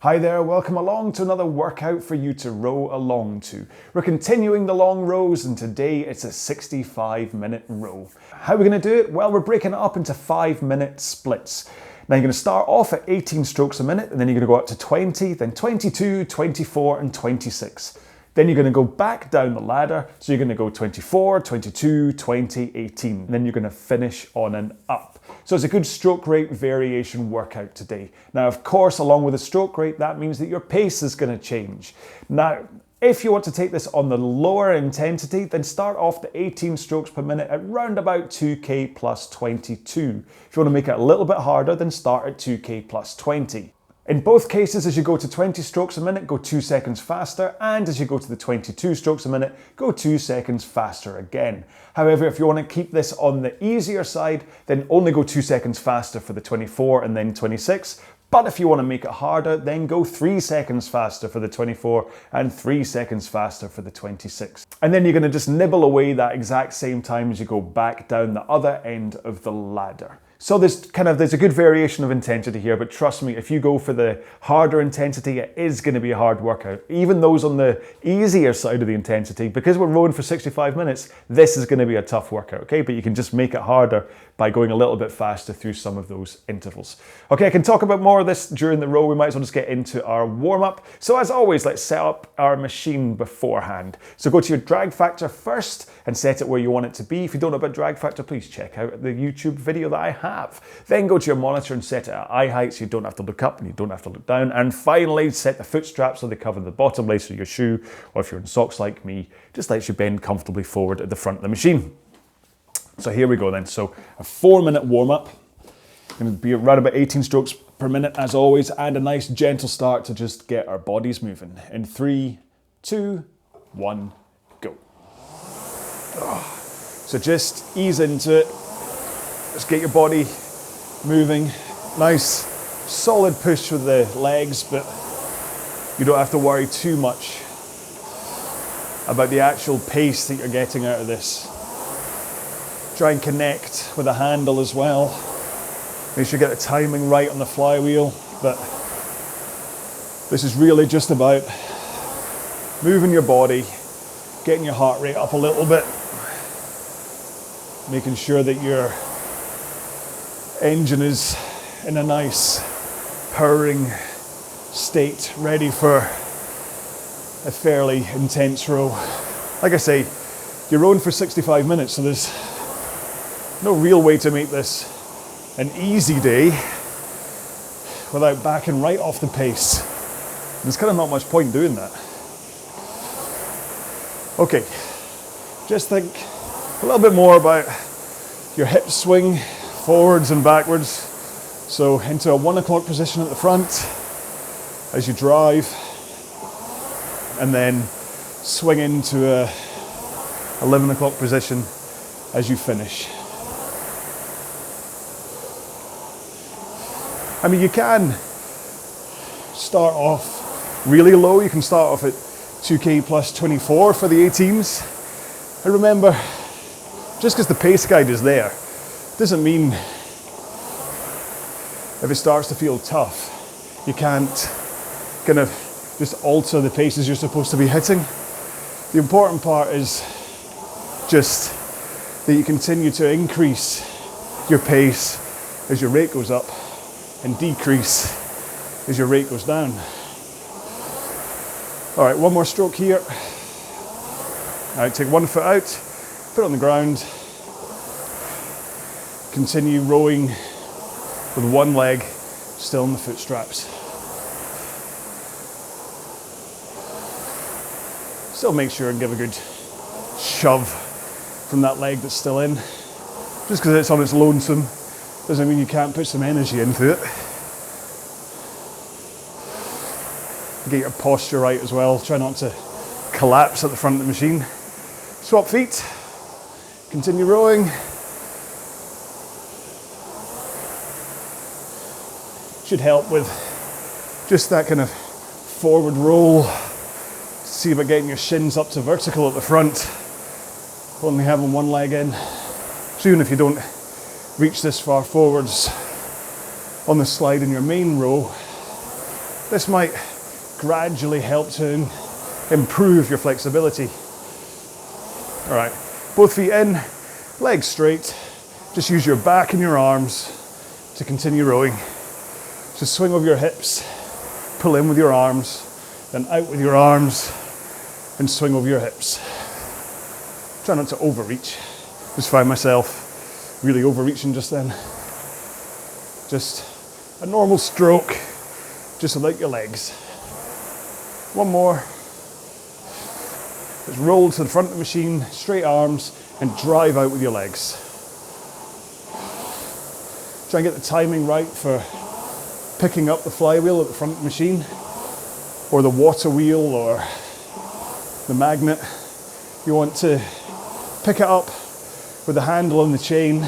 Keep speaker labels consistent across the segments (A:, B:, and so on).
A: Hi there, welcome along to another workout for you to row along to. We're continuing the long rows and today it's a 65-minute row. How are we going to do it? Well, we're breaking it up into 5-minute splits. Now you're going to start off at 18 strokes a minute and then you're going to go up to 20, then 22, 24 and 26. Then you're going to go back down the ladder, so you're going to go 24, 22, 20, 18. And then you're going to finish on an up. So it's a good stroke rate variation workout today. Now, of course, along with the stroke rate, that means that your pace is going to change. Now, if you want to take this on the lower intensity, then start off the 18 strokes per minute at round about 2K plus 22. If you want to make it a little bit harder, then start at 2K plus 20. In both cases, as you go to 20 strokes a minute, go 2 seconds faster, and as you go to the 22 strokes a minute, go 2 seconds faster again. However, if you want to keep this on the easier side, then only go 2 seconds faster for the 24 and then 26. But if you want to make it harder, then go 3 seconds faster for the 24 and 3 seconds faster for the 26. And then you're going to just nibble away that exact same time as you go back down the other end of the ladder. So there's a good variation of intensity here, but trust me, if you go for the harder intensity, it is going to be a hard workout. Even those on the easier side of the intensity, because we're rowing for 65 minutes, this is going to be a tough workout, okay? But you can just make it harder by going a little bit faster through some of those intervals. Okay, I can talk about more of this during the row. We might as well just get into our warm-up. So as always, let's set up our machine beforehand. So go to your drag factor first and set it where you want it to be. If you don't know about drag factor, please check out the YouTube video that I have. Then go to your monitor and set it at eye height so you don't have to look up and you don't have to look down. And finally, set the foot straps so they cover the bottom lace of your shoe, or if you're in socks like me, just lets you bend comfortably forward at the front of the machine. So here we go then. So a 4-minute warm-up. Going to be around about 18 strokes per minute as always, and a nice gentle start to just get our bodies moving. In 3, 2, 1, go. So just ease into it. Just get your body moving. Nice solid push with the legs, but you don't have to worry too much about the actual pace that you're getting out of this. Try and connect with the handle as well. Make sure you get the timing right on the flywheel, but this is really just about moving your body, getting your heart rate up a little bit, making sure that your engine is in a nice purring state, ready for a fairly intense row. Like I say, you're rowing for 65 minutes, so there's no real way to make this an easy day without backing right off the pace. There's kind of not much point doing that. Okay, just think a little bit more about your hip swing forwards and backwards. So into a 1 o'clock position at the front as you drive, and then swing into a 11 o'clock position as you finish. I mean, you can start off really low. You can start off at 2K plus 24 for the 18s. And remember, just because the pace guide is there, doesn't mean if it starts to feel tough, you can't kind of just alter the paces you're supposed to be hitting. The important part is just that you continue to increase your pace as your rate goes up and decrease as your rate goes down. All right, one more stroke here. All right, take 1 foot out, put it on the ground. Continue rowing with one leg still in the foot straps. Still make sure and give a good shove from that leg that's still in. Just because it's on its lonesome doesn't mean you can't put some energy into it. Get your posture right as well. Try not to collapse at the front of the machine. Swap feet. Continue rowing. Should help with just that kind of forward roll. See about getting your shins up to vertical at the front. Only having one leg in. So even if you don't reach this far forwards on the slide in your main row, This might gradually help to improve your flexibility. All right, both feet in, legs straight. Just use your back and your arms to continue rowing. Just swing over your hips, pull in with your arms, then out with your arms, and swing over your hips. Try not to overreach. Just find myself really overreaching just then. Just a normal stroke, just without your legs. One more. Just roll to the front of the machine, straight arms, and drive out with your legs. Try and get the timing right for picking up the flywheel at the front of the machine, or the water wheel, or the magnet. You want to pick it up with the handle on the chain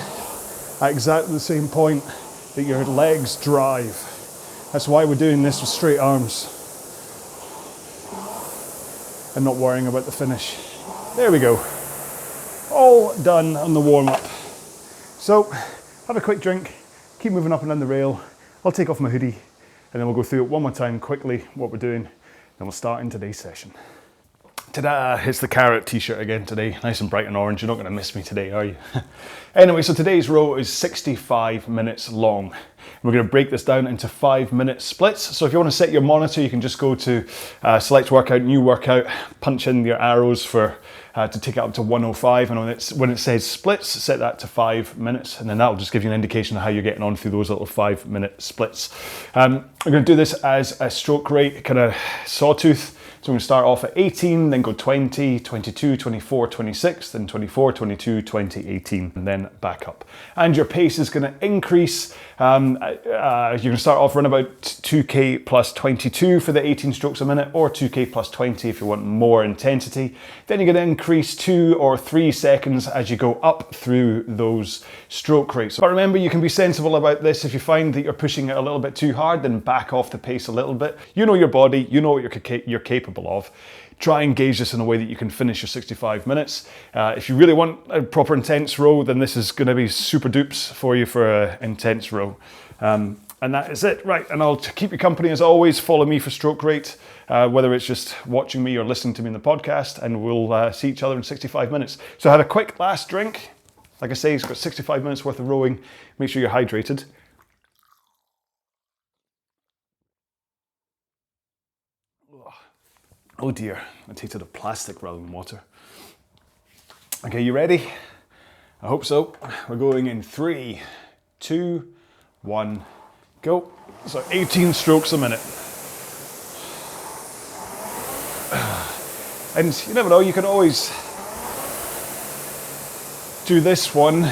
A: at exactly the same point that your legs drive. That's why we're doing this with straight arms and not worrying about the finish. There we go. All done on the warm-up. So, have a quick drink, keep moving up and down the rail. I'll take off my hoodie and then we'll go through it one more time quickly, what we're doing, then we'll start in today's session. Ta-da! It's the carrot t-shirt again today, nice and bright and orange. You're not going to miss me today, are you? Anyway, so today's row is 65 minutes long. We're going to break this down into 5-minute splits. So if you want to set your monitor, you can just go to select workout, new workout, punch in your arrows for to take it up to 105, and when it says splits, set that to 5 minutes, and then that'll just give you an indication of how you're getting on through those little 5-minute splits. We're going to do this as a stroke rate kind of sawtooth. So we're going to start off at 18, then go 20, 22, 24, 26, then 24, 22, 20, 18, and then back up. And your pace is going to increase. You're going to start off around about 2K plus 22 for the 18 strokes a minute, or 2K plus 20 if you want more intensity. Then you're going to increase 2 or 3 seconds as you go up through those stroke rates. But remember, you can be sensible about this. If you find that you're pushing it a little bit too hard, then back off the pace a little bit. You know your body, you know what you're capable of. Try and gauge this in a way that you can finish your 65 minutes. If you really want a proper intense row, then this is going to be super dupes for you for an intense row. And that is it. Right, and I'll keep you company as always. Follow me for stroke rate, whether it's just watching me or listening to me in the podcast, and we'll see each other in 65 minutes. So have a quick last drink. Like I say, it's got 65 minutes worth of rowing. Make sure you're hydrated. Oh dear, I tasted of plastic rather than water. Okay, you ready? I hope so. We're going in 3, 2, 1, go. So 18 strokes a minute. And you never know, you can always do this one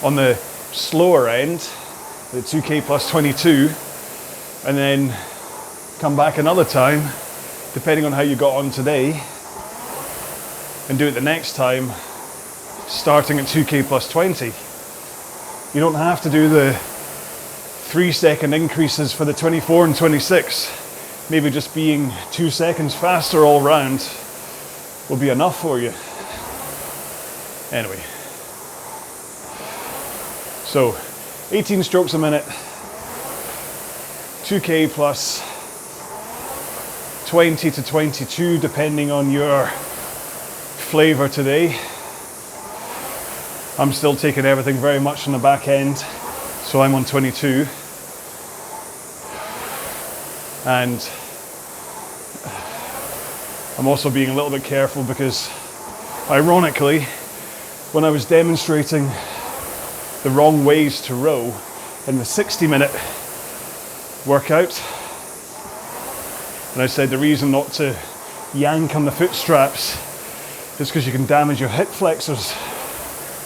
A: on the slower end, the 2K plus 22, and then come back another time, depending on how you got on today, and do it the next time, starting at 2K plus 20. You don't have to do the 3-second increases for the 24 and 26. Maybe just being 2 seconds faster all round will be enough for you. Anyway, so 18 strokes a minute, 2K plus 20 to 22, depending on your flavor today. I'm still taking everything very much on the back end, so I'm on 22. And I'm also being a little bit careful because, ironically, when I was demonstrating the wrong ways to row in the 60-minute workout, and I said the reason not to yank on the foot straps is because you can damage your hip flexors.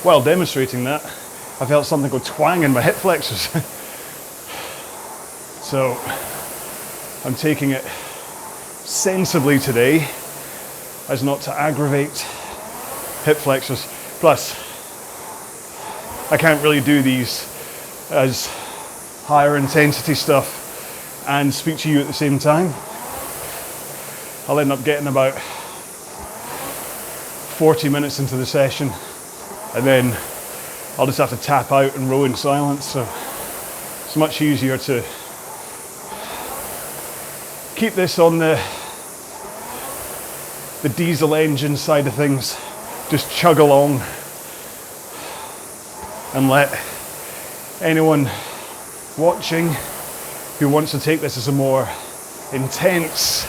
A: While demonstrating that, I felt something go twang in my hip flexors. So I'm taking it sensibly today as not to aggravate hip flexors. Plus, I can't really do these as higher intensity stuff and speak to you at the same time. I'll end up getting about 40 minutes into the session, and then I'll just have to tap out and row in silence. So it's much easier to keep this on the diesel engine side of things. Just chug along and let anyone watching who wants to take this as a more intense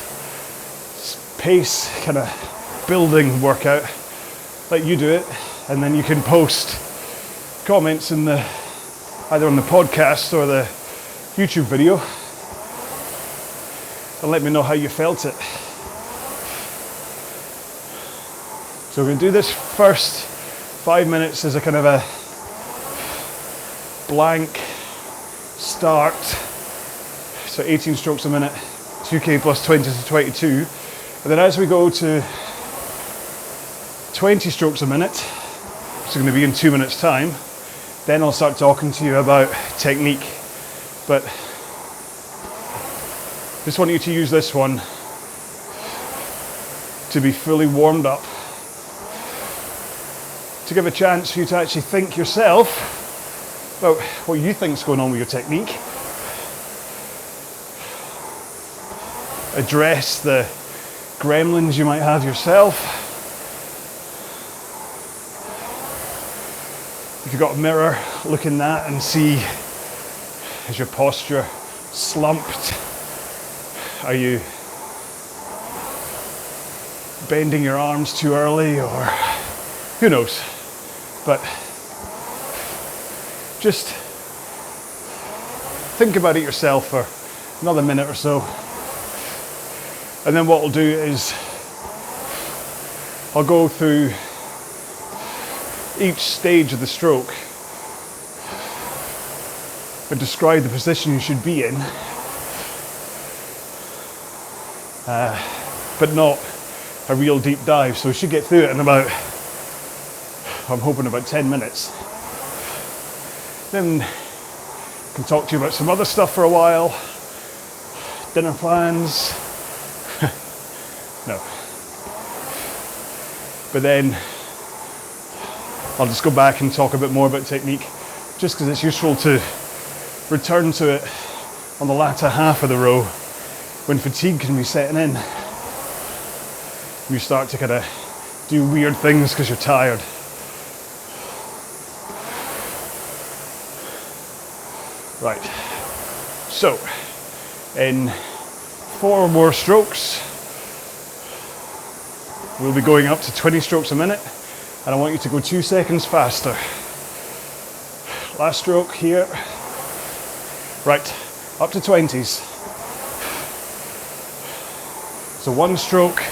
A: pace kind of building workout, let you do it, and then you can post comments in the either on the podcast or the YouTube video and let me know how you felt it. So we're going to do this first 5 minutes as a kind of a blank start. So 18 strokes a minute, 2K plus 20 to 22. And then as we go to 20 strokes a minute, which is going to be in 2 minutes time, then I'll start talking to you about technique. But just want you to use this one to be fully warmed up, to give a chance for you to actually think yourself about what you think's going on with your technique. Address the gremlins you might have yourself. If you've got a mirror, look in that and see, is your posture slumped? Are you bending your arms too early, or who knows? But just think about it yourself for another minute or so. And then what I'll do is I'll go through each stage of the stroke and describe the position you should be in, but not a real deep dive. So we should get through it in about, I'm hoping, about 10 minutes. Then I can talk to you about some other stuff for a while. Dinner plans. No. But then I'll just go back and talk a bit more about technique, just because it's useful to return to it on the latter half of the row when fatigue can be setting in. You start to kind of do weird things because you're tired. Right, so in 4 more strokes, we'll be going up to 20 strokes a minute, and I want you to go 2 seconds faster. Last stroke here. Right, up to 20s. So 1 stroke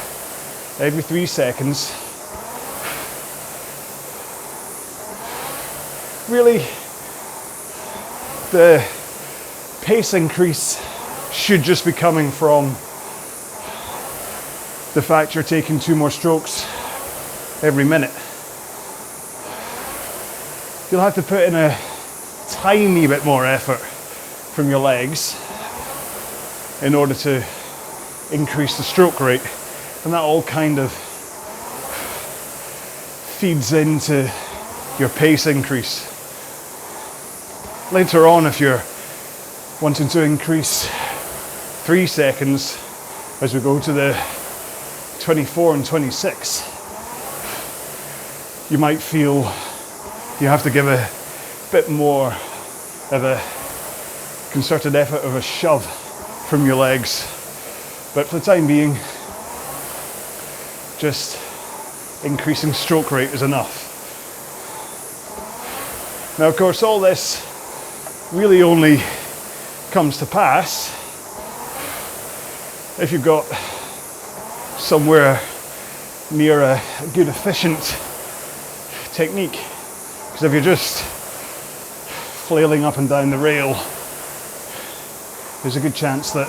A: every 3 seconds. Really, the pace increase should just be coming from the fact you're taking 2 more strokes every minute. You'll have to put in a tiny bit more effort from your legs in order to increase the stroke rate, and that all kind of feeds into your pace increase. Later on, if you're wanting to increase 3 seconds as we go to the 24 and 26, you might feel you have to give a bit more of a concerted effort of a shove from your legs. But for the time being, just increasing stroke rate is enough. Now, of course, all this really only comes to pass if you've got somewhere near a good efficient technique. Because if you're just flailing up and down the rail, there's a good chance that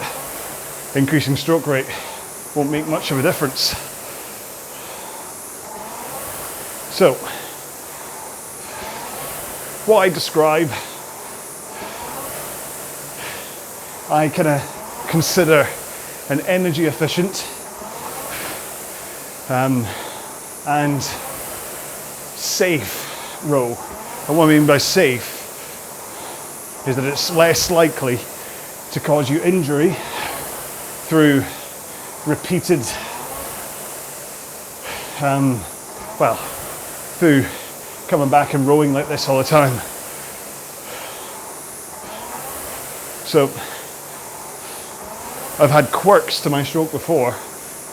A: increasing stroke rate won't make much of a difference. So, what I describe, I kind of consider an energy efficient and safe row. And what I mean by safe is that it's less likely to cause you injury through repeated, through coming back and rowing like this all the time. So I've had quirks to my stroke before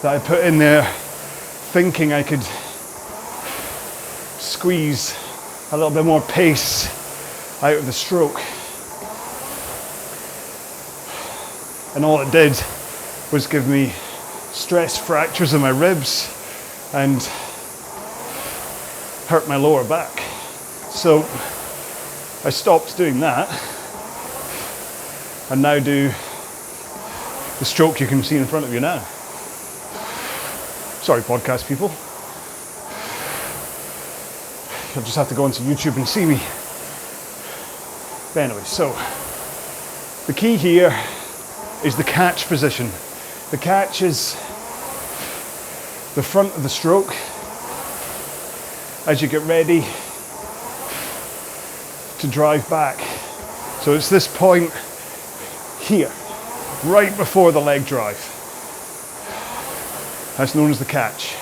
A: that I put in there thinking I could squeeze a little bit more pace out of the stroke. And all it did was give me stress fractures in my ribs and hurt my lower back. So I stopped doing that and now do the stroke you can see in front of you now. Sorry, podcast people. You'll just have to go onto YouTube and see me. But anyway, so the key here is the catch position. The catch is the front of the stroke as you get ready to drive back. So it's this point here, right before the leg drive. That's known as the catch.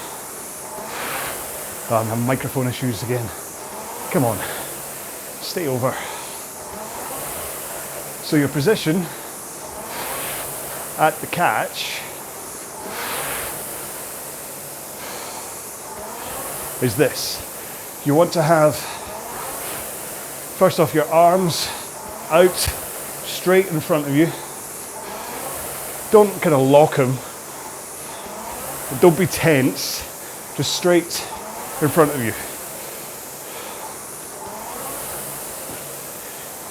A: Oh, I'm having microphone issues again. Come on, stay over. So your position at the catch is this. You want to have, first off, your arms out straight in front of you. Don't kind of lock them. Don't be tense. Just straight in front of you.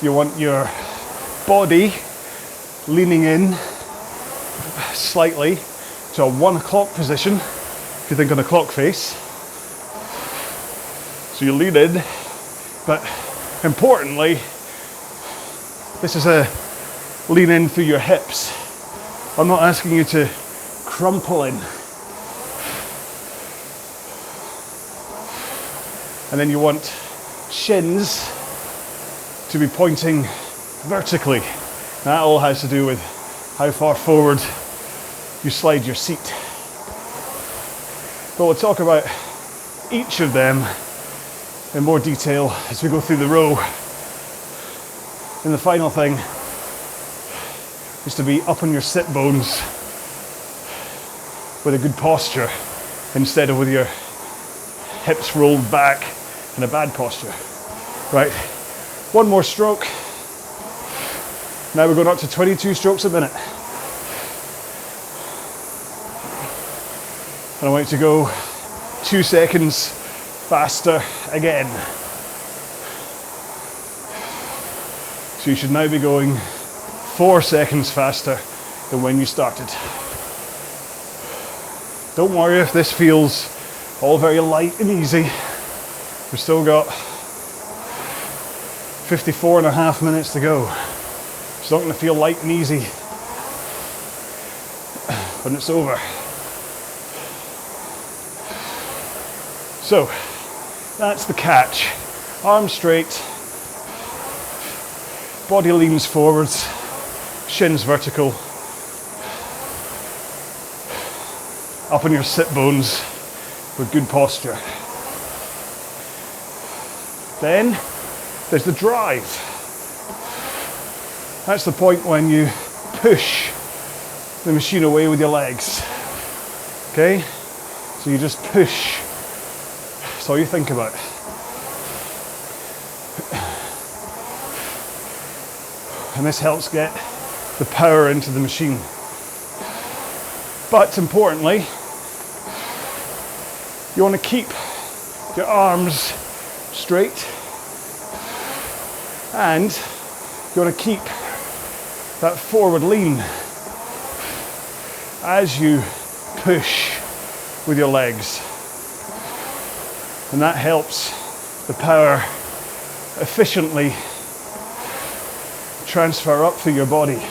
A: You want your body leaning in slightly to a 1 o'clock position, if you think on a clock face. So you lean in, but importantly, this is a lean in through your hips. I'm not asking you to crumple in. And then you want shins to be pointing vertically. That all has to do with how far forward you slide your seat. But we'll talk about each of them in more detail as we go through the row. And the final thing is to be up on your sit bones with a good posture instead of with your hips rolled back in a bad posture. Right, one more stroke. Now we're going up to 22 strokes a minute. And I want you to go 2 seconds faster again. So you should now be going 4 seconds faster than when you started. Don't worry if this feels all very light and easy. We've still got 54.5 minutes to go. It's not going to feel light and easy when it's over. So that's the catch. Arms straight, body leans forwards, shins vertical, up on your sit bones with good posture. Then there's the drive. That's the point when you push the machine away with your legs. Okay? So you just push. That's all you think about. And this helps get the power into the machine. But importantly, you want to keep your arms straight and you want to keep that forward lean as you push with your legs. And that helps the power efficiently transfer up through your body,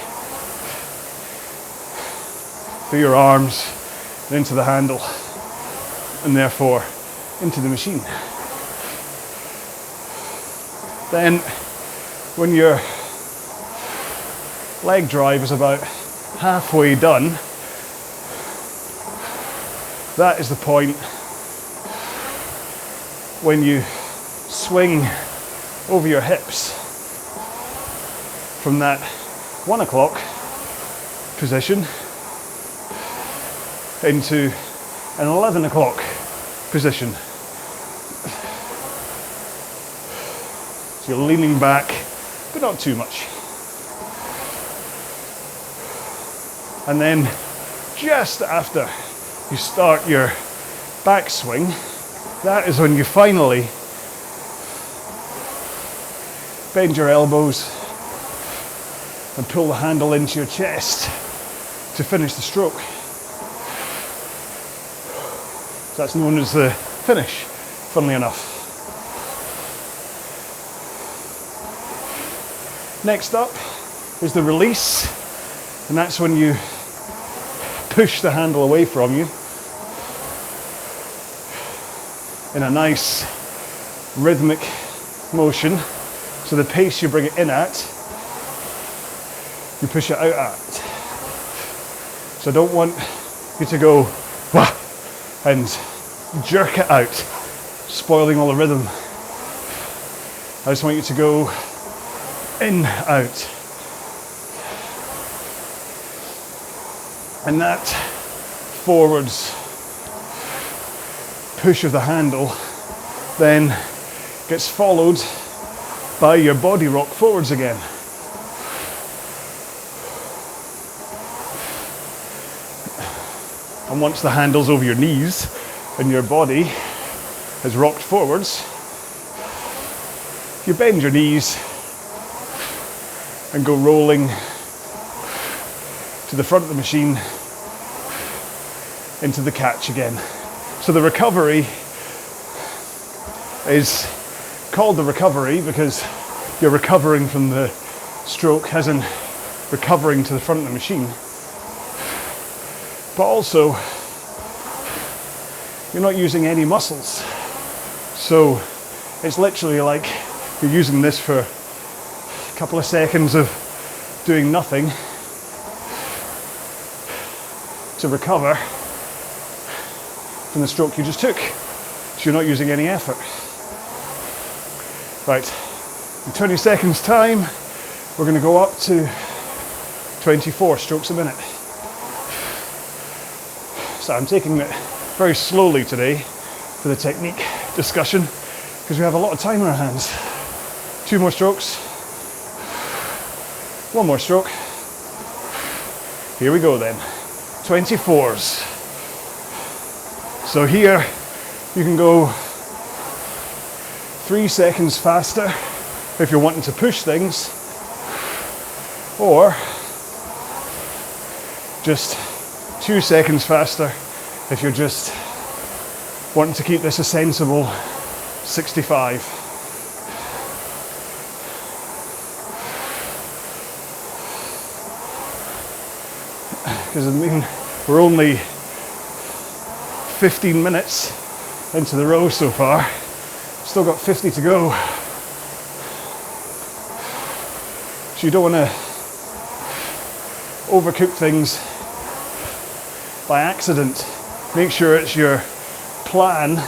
A: through your arms, and into the handle, and therefore into the machine. Then, when your leg drive is about halfway done, That is the point when you swing over your hips from that 1 o'clock position into an 11 o'clock position. So you're leaning back, but not too much. And then just after you start your backswing, that is when you finally bend your elbows and pull the handle into your chest to finish the stroke. So that's known as the finish, funnily enough. Next up is the release, and that's when you push the handle away from you in a nice rhythmic motion. So the pace you bring it in at, you push it out at. So I don't want you to go wah and jerk it out, spoiling all the rhythm. I just want you to go in, out. And that forwards push of the handle then gets followed by your body rock forwards again. And once the handle's over your knees and your body has rocked forwards, you bend your knees and go rolling to the front of the machine into the catch again. So the recovery is called the recovery because you're recovering from the stroke, as in recovering to the front of the machine. But also, you're not using any muscles. So it's literally like you're using this for a couple of seconds of doing nothing to recover from the stroke you just took. So you're not using any effort. Right, in 20 seconds time, we're going to go up to 24 strokes a minute. So I'm taking it very slowly today for the technique discussion because we have a lot of time on our hands. 2 more strokes. 1 more stroke. Here we go then. 24s. So here you can go 3 seconds faster if you're wanting to push things, or just 2 seconds faster if you're just wanting to keep this a sensible 65. Because I mean, we're only 15 minutes into the row so far. Still got 50 to go. So you don't want to overcook things by accident. Make sure it's your plan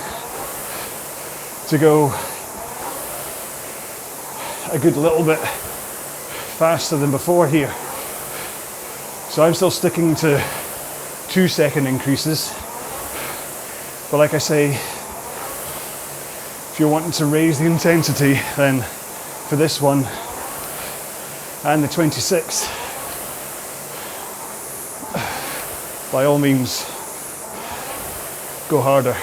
A: to go a good little bit faster than before here. So I'm still sticking to 2 second increases. But like I say, if you're wanting to raise the intensity, then for this one and the 26, by all means, go harder.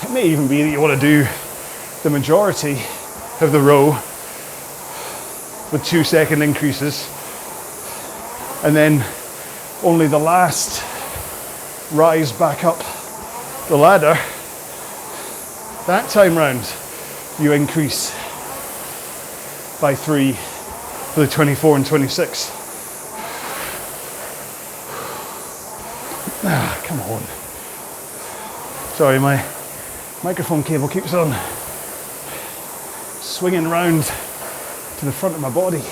A: It may even be that you want to do the majority of the row with 2 second increases, and then only the last rise back up the ladder, that time round you increase by 3 for the 24 and 26. Ah, come on. Sorry, my microphone cable keeps on swinging round to the front of my body.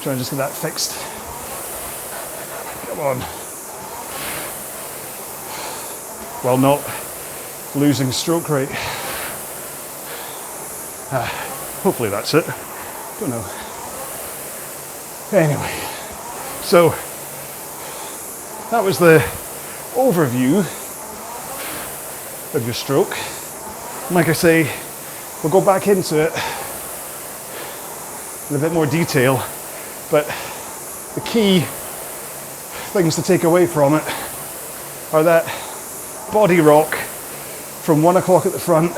A: Trying to just get that fixed. Come on. While not losing stroke rate. Hopefully that's it. Don't know. Anyway, so that was the overview of your stroke. And like I say, we'll go back into it in a bit more detail, but the key things to take away from it are that body rock from 1 o'clock at the front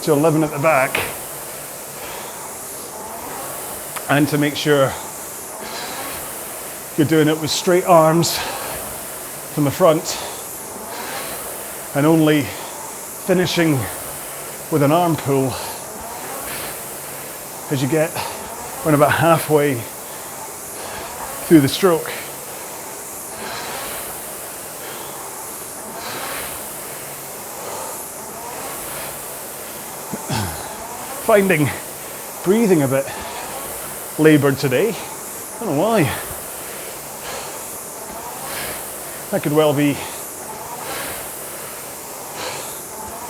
A: to 11 at the back, and to make sure you're doing it with straight arms from the front and only finishing with an arm pull as you get when about halfway through the stroke. Finding breathing a bit laboured today. I don't know why. That could well be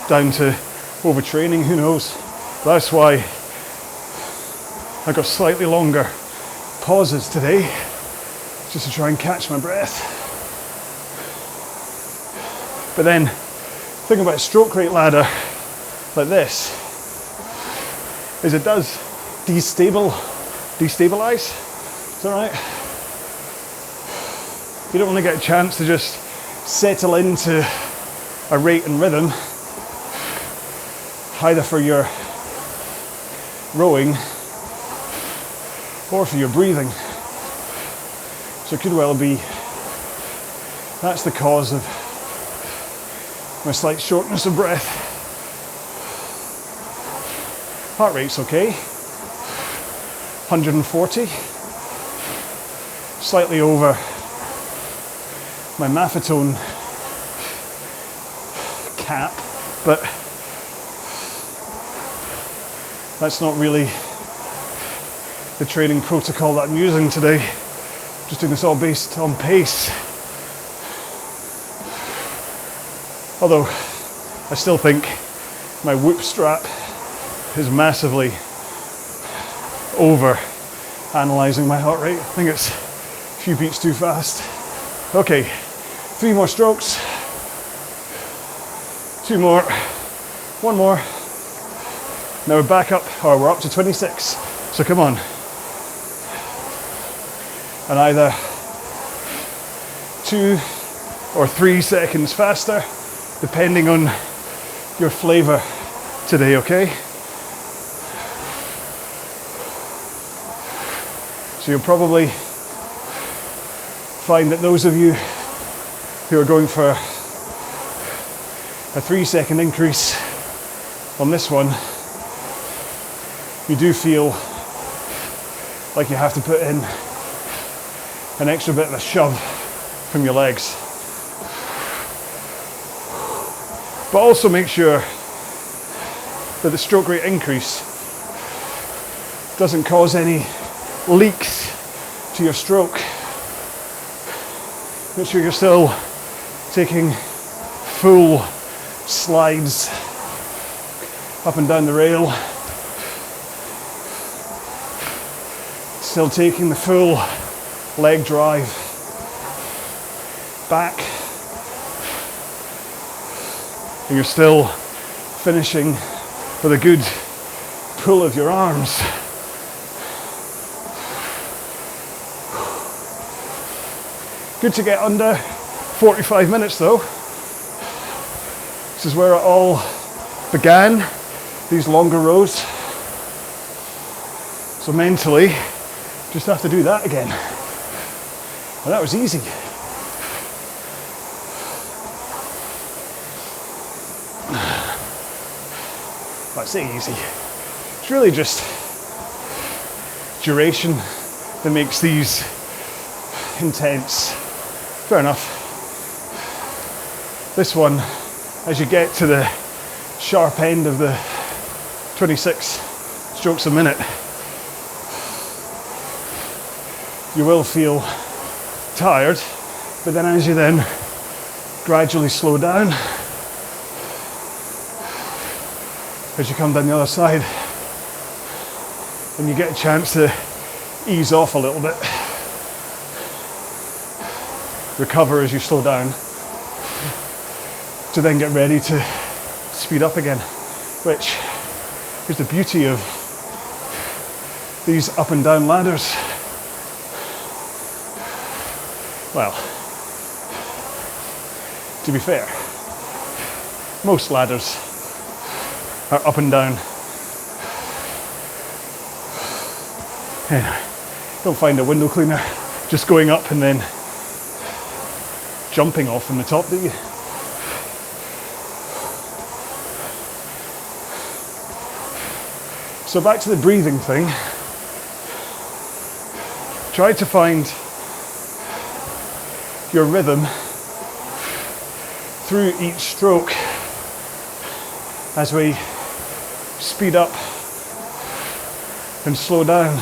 A: down to overtraining, who knows. That's why I got slightly longer pauses today, just to try and catch my breath. But then, the thing about a stroke rate ladder like this is it does destabilize. Is that right? You don't really get a chance to just settle into a rate and rhythm, either for your rowing or for your breathing. So it could well be that's the cause of my slight shortness of breath. Heart rate's okay, 140, slightly over my maffetone cap, but that's not really the training protocol that I'm using today. Just doing this all based on pace. Although I still think my whoop strap is massively over analysing my heart rate. I think it's a few beats too fast. Okay, 3 more strokes. 2 more. 1 more. Now we're back up, or we're up to 26. So come on. And either 2 or 3 seconds faster, depending on your flavour today, okay? So you'll probably find that those of you who are going for a 3-second increase on this one, you do feel like you have to put in an extra bit of a shove from your legs. But also make sure that the stroke rate increase doesn't cause any leaks to your stroke. Make sure you're still taking full slides up and down the rail. Still taking the full leg drive back. And you're still finishing with a good pull of your arms. Good to get under 45 minutes though. This is where it all began, these longer rows. So mentally, just have to do that again. And that was easy. I say easy. It's really just duration that makes these intense. Fair enough. This one, as you get to the sharp end of the 26 strokes a minute, you will feel
B: tired, but then as you then gradually slow down, as you come down the other side, and you get a chance to ease off a little bit, recover as you slow down, to then get ready to speed up again, which is the beauty of these up and down ladders. Well, to be fair, most ladders are up and down. Anyway, don't find a window cleaner just going up and then jumping off from the top, do you? So back to the breathing thing. Try to find your rhythm through each stroke as we speed up and slow down.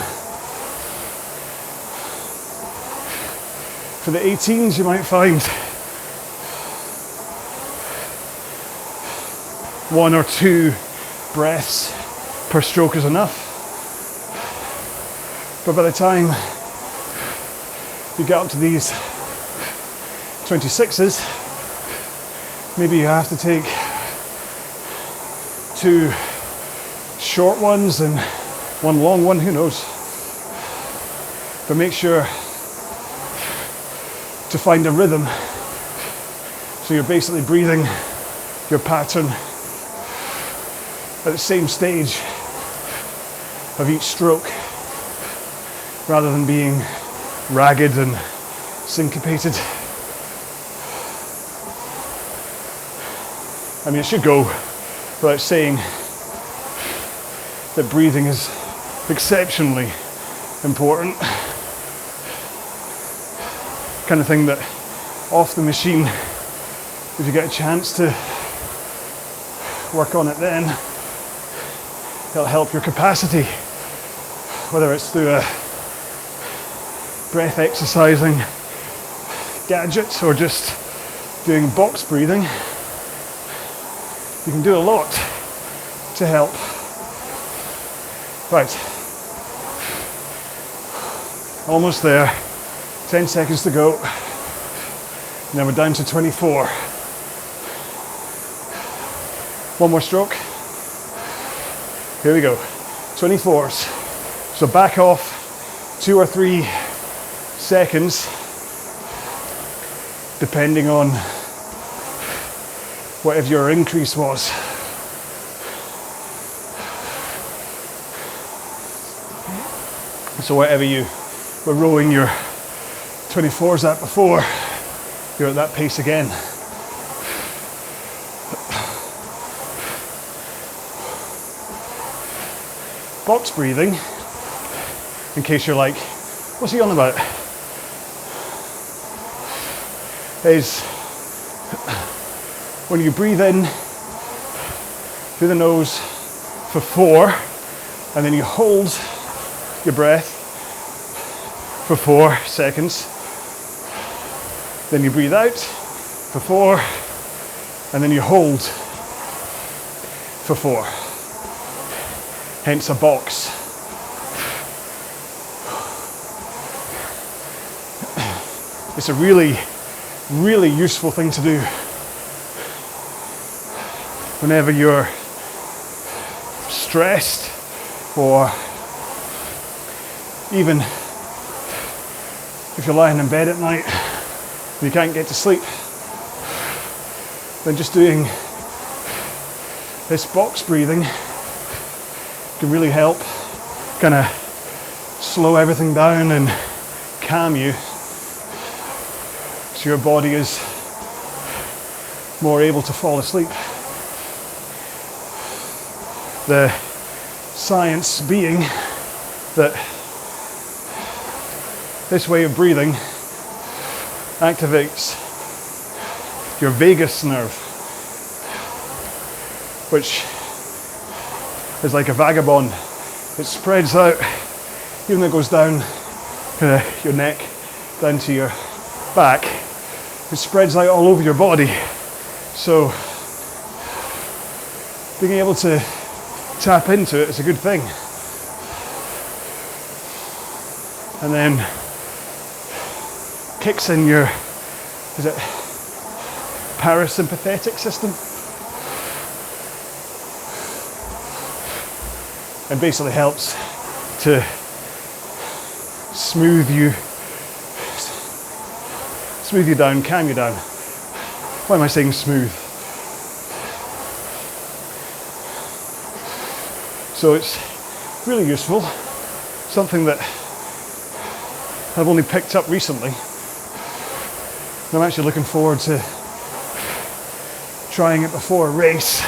B: For the 18s, you might find 1 or 2 breaths per stroke is enough. But by the time you get up to these 26s, maybe you have to take 2 short ones and 1 long one, who knows. But make sure to find a rhythm. So you're basically breathing your pattern at the same stage of each stroke, rather than being ragged and syncopated. I mean, it should go without saying that breathing is exceptionally important. Kind of thing that off the machine, if you get a chance to work on it then, it'll help your capacity, whether it's through a breath exercising gadget or just doing box breathing. You can do a lot to help. Right, almost there, 10 seconds to go, and then we're down to 24. One more stroke. Here we go, 24s. So back off 2 or 3 seconds, depending on whatever your increase was. So whatever you were rowing your 24s at before, you're at that pace again. Box breathing, in case you're like, what's he on about? Is when you breathe in through the nose for 4, and then you hold your breath for 4 seconds. Then you breathe out for 4, and then you hold for 4. Hence a box. It's a really, really useful thing to do whenever you're stressed, or even if you're lying in bed at night and you can't get to sleep. Then just doing this box breathing can really help kind of slow everything down and calm you, so your body is more able to fall asleep. The science being that this way of breathing activates your vagus nerve, which is like a vagabond. It spreads out, even though it goes down your neck, down to your back, it spreads out all over your body. So being able to tap into it is a good thing. And then kicks in your, is it parasympathetic system? And basically helps to smooth you down, calm you down. Why am I saying smooth? So it's really useful, something that I've only picked up recently. And I'm actually looking forward to trying it before a race.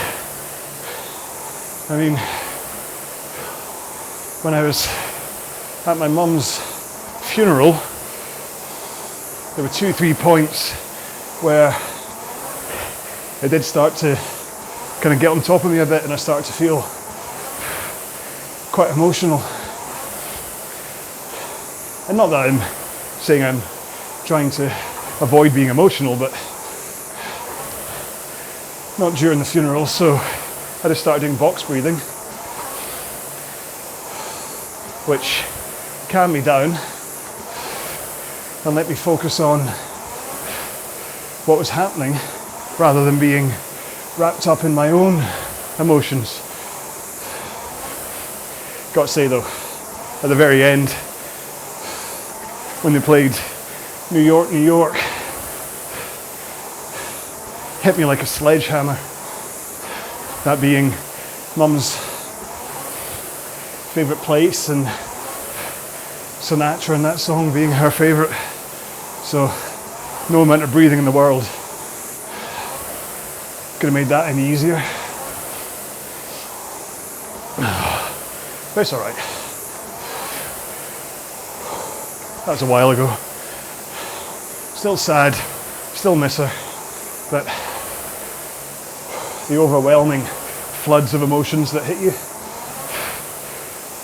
B: I mean, when I was at my mum's funeral, there were 2-3 points where it did start to kind of get on top of me a bit, and I started to feel quite emotional. And not that I'm saying I'm trying to avoid being emotional, but not during the funeral, so I just started doing box breathing, which calmed me down and let me focus on what was happening rather than being wrapped up in my own emotions. Got to say though, at the very end, when they played New York, New York, hit me like a sledgehammer. That being Mum's favourite place and Sinatra and that song being her favourite. So no amount of breathing in the world could have made that any easier. But it's alright. That was a while ago. Still sad, still miss her, but the overwhelming floods of emotions that hit you,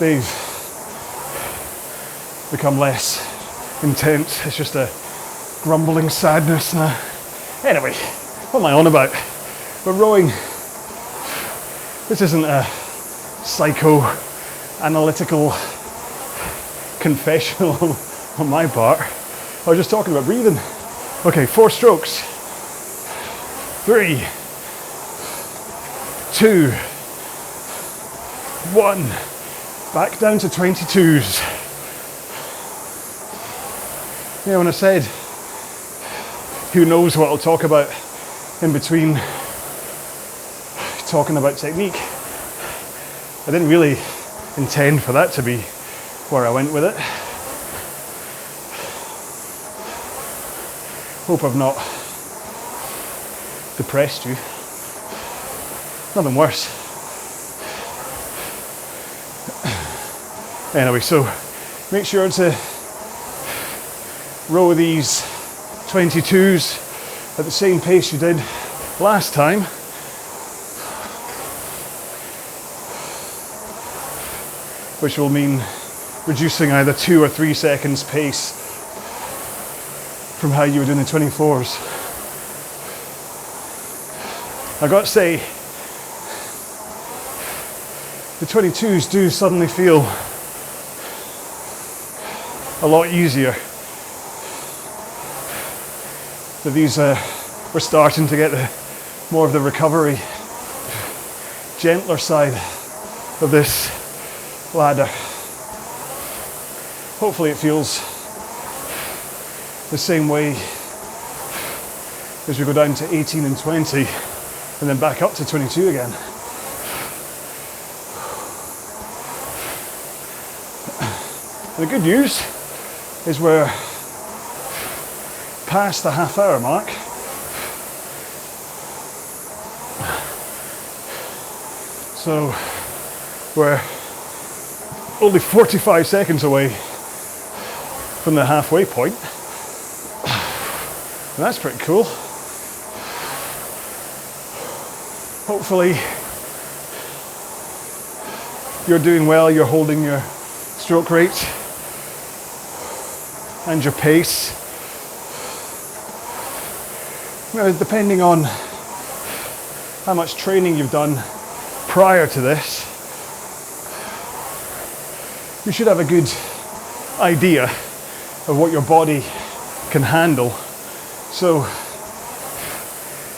B: they've become less intense. It's just a grumbling sadness now. Anyway, what am I on about? But rowing, this isn't a psychoanalytical confessional on my part. I was just talking about breathing. Okay, 4 strokes. 3, 2, 1. Back down to 22s. Yeah, when I said who knows what I'll talk about in between talking about technique, I didn't really intend for that to be where I went with it. Hope I've not depressed you. Nothing worse. Anyway, so make sure to row these 22s at the same pace you did last time. Which will mean reducing either 2 or 3 seconds pace from how you were doing the 24s. I got to say, the 22s do suddenly feel a lot easier. So these we're starting to get more of the recovery, gentler side of this ladder. Hopefully it feels the same way as we go down to 18 and 20 and then back up to 22 again. And the good news is we're past the half-hour mark. So we're only 45 seconds away from the halfway point. And that's pretty cool. Hopefully you're doing well, you're holding your stroke rate and your pace. Now, depending on how much training you've done prior to this, you should have a good idea of what your body can handle. So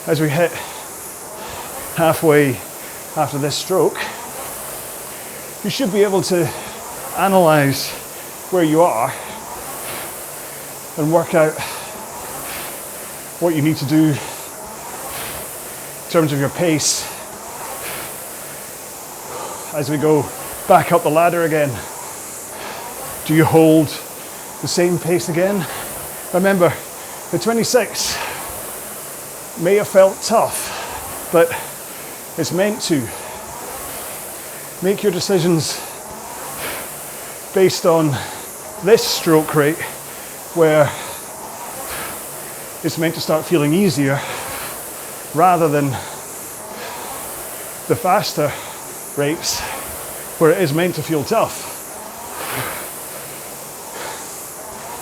B: as we hit halfway after this stroke, you should be able to analyze where you are and work out what you need to do in terms of your pace as we go back up the ladder again. Do you hold the same pace again? Remember, the 26 may have felt tough, but it's meant to. Make your decisions based on this stroke rate, where it's meant to start feeling easier, rather than the faster rates where it is meant to feel tough.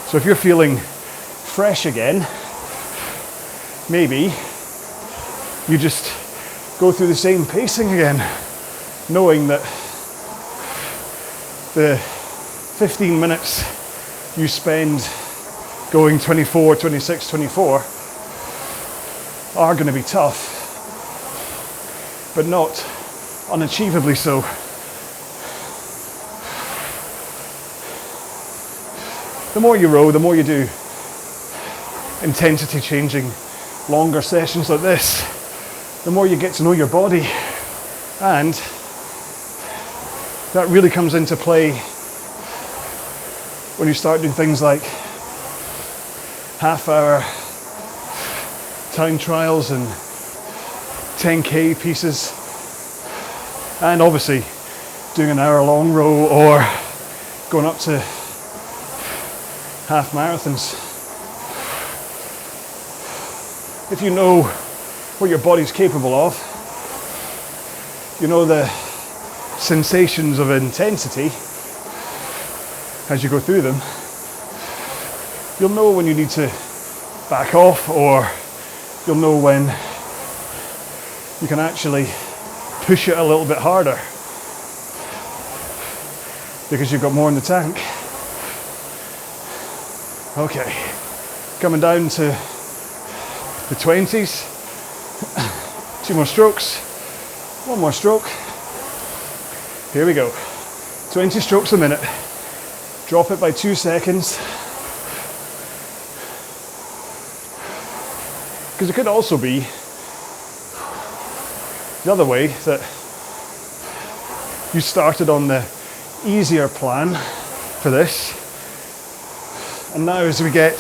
B: So if you're feeling fresh again, maybe you just go through the same pacing again, knowing that the 15 minutes you spend going 24, 26, 24 are going to be tough, but not unachievably so. The more you row, the more you do intensity changing, longer sessions like this, the more you get to know your body, and that really comes into play when you start doing things like half-hour time trials and 10k pieces, and obviously doing an hour-long row or going up to half marathons. If you know what your body's capable of, you know the sensations of intensity as you go through them, you'll know when you need to back off, or you'll know when you can actually push it a little bit harder because you've got more in the tank. Okay, coming down to the 20s. 2 more strokes, 1 more stroke. Here we go. 20 strokes a minute. Drop it by 2 seconds. Because it could also be the other way, that you started on the easier plan for this, and now as we get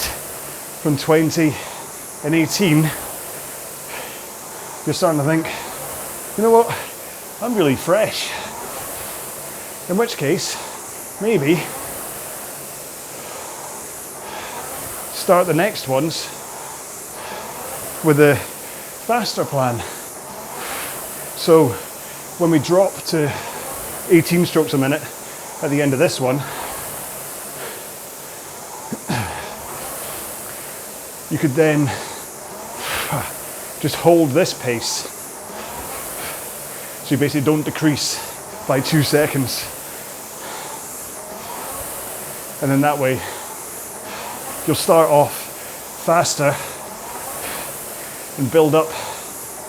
B: from 20 and 18, you're starting to think, you know what, I'm really fresh. In which case, maybe start the next ones with a faster plan. So when we drop to 18 strokes a minute at the end of this one, you could then just hold this pace. So you basically don't decrease by 2 seconds. And then that way, you'll start off faster and build up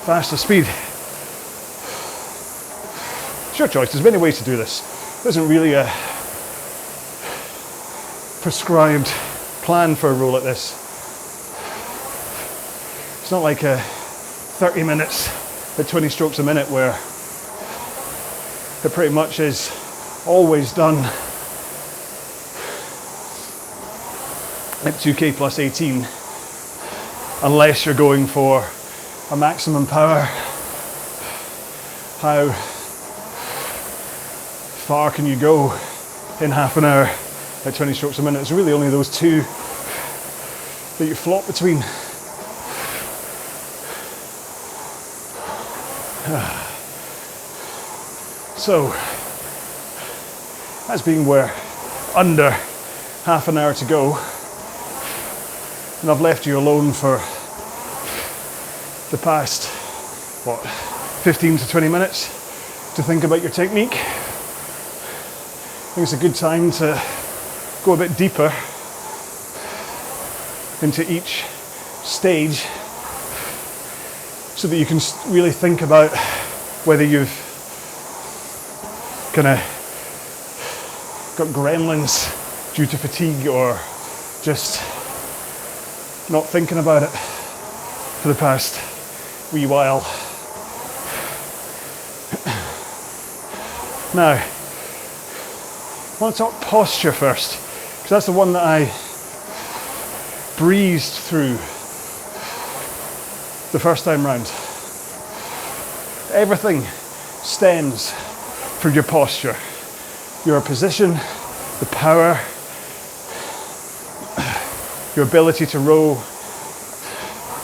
B: faster speed. It's your choice. There's many ways to do this. There isn't really a prescribed plan for a row like this. It's not like 30 minutes at 20 strokes a minute where it pretty much is always done at 2k plus 18, unless you're going for a maximum power. How far can you go in half an hour at 20 strokes a minute? It's really only those two that you flop between. So, that's being we're under half an hour to go, and I've left you alone for the past, 15 to 20 minutes to think about your technique. I think it's a good time to go a bit deeper into each stage so that you can really think about whether you've kind of got gremlins due to fatigue or just not thinking about it for the past wee while. Now, I want to talk posture first, because that's the one that I breezed through the first time round. Everything stems from your posture, your position, the power, your ability to row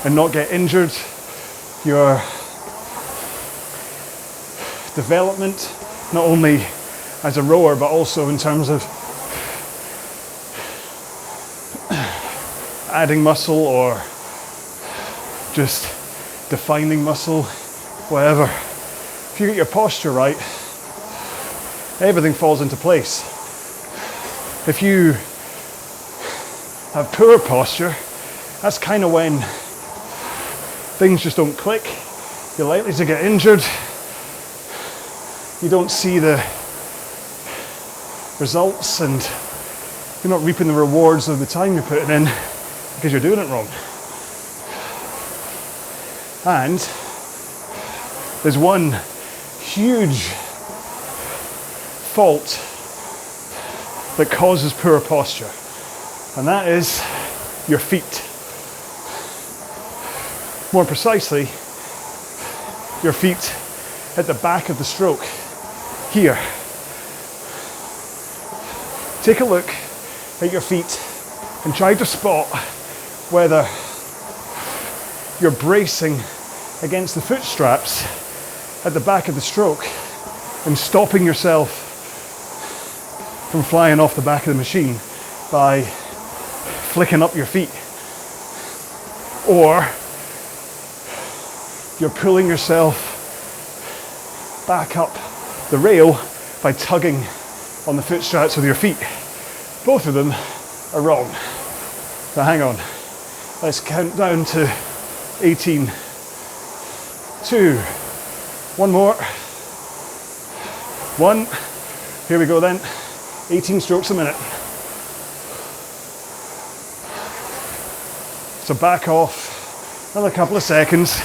B: and not get injured, your development, not only as a rower, but also in terms of adding muscle or just defining muscle, whatever. If you get your posture right, everything falls into place. If you have poor posture, that's kind of when things just don't click. You're likely to get injured. You don't see the results and you're not reaping the rewards of the time you're putting in because you're doing it wrong. And there's one huge fault that causes poor posture, and that is your feet. More precisely, your feet at the back of the stroke, here. Take a look at your feet and try to spot whether you're bracing against the foot straps at the back of the stroke and stopping yourself from flying off the back of the machine by flicking up your feet. Or you're pulling yourself back up the rail by tugging on the foot straps with your feet. Both of them are wrong. Now hang on. Let's count down to 18. 2. One more. 1. Here we go then. 18 strokes a minute. So back off another couple of seconds,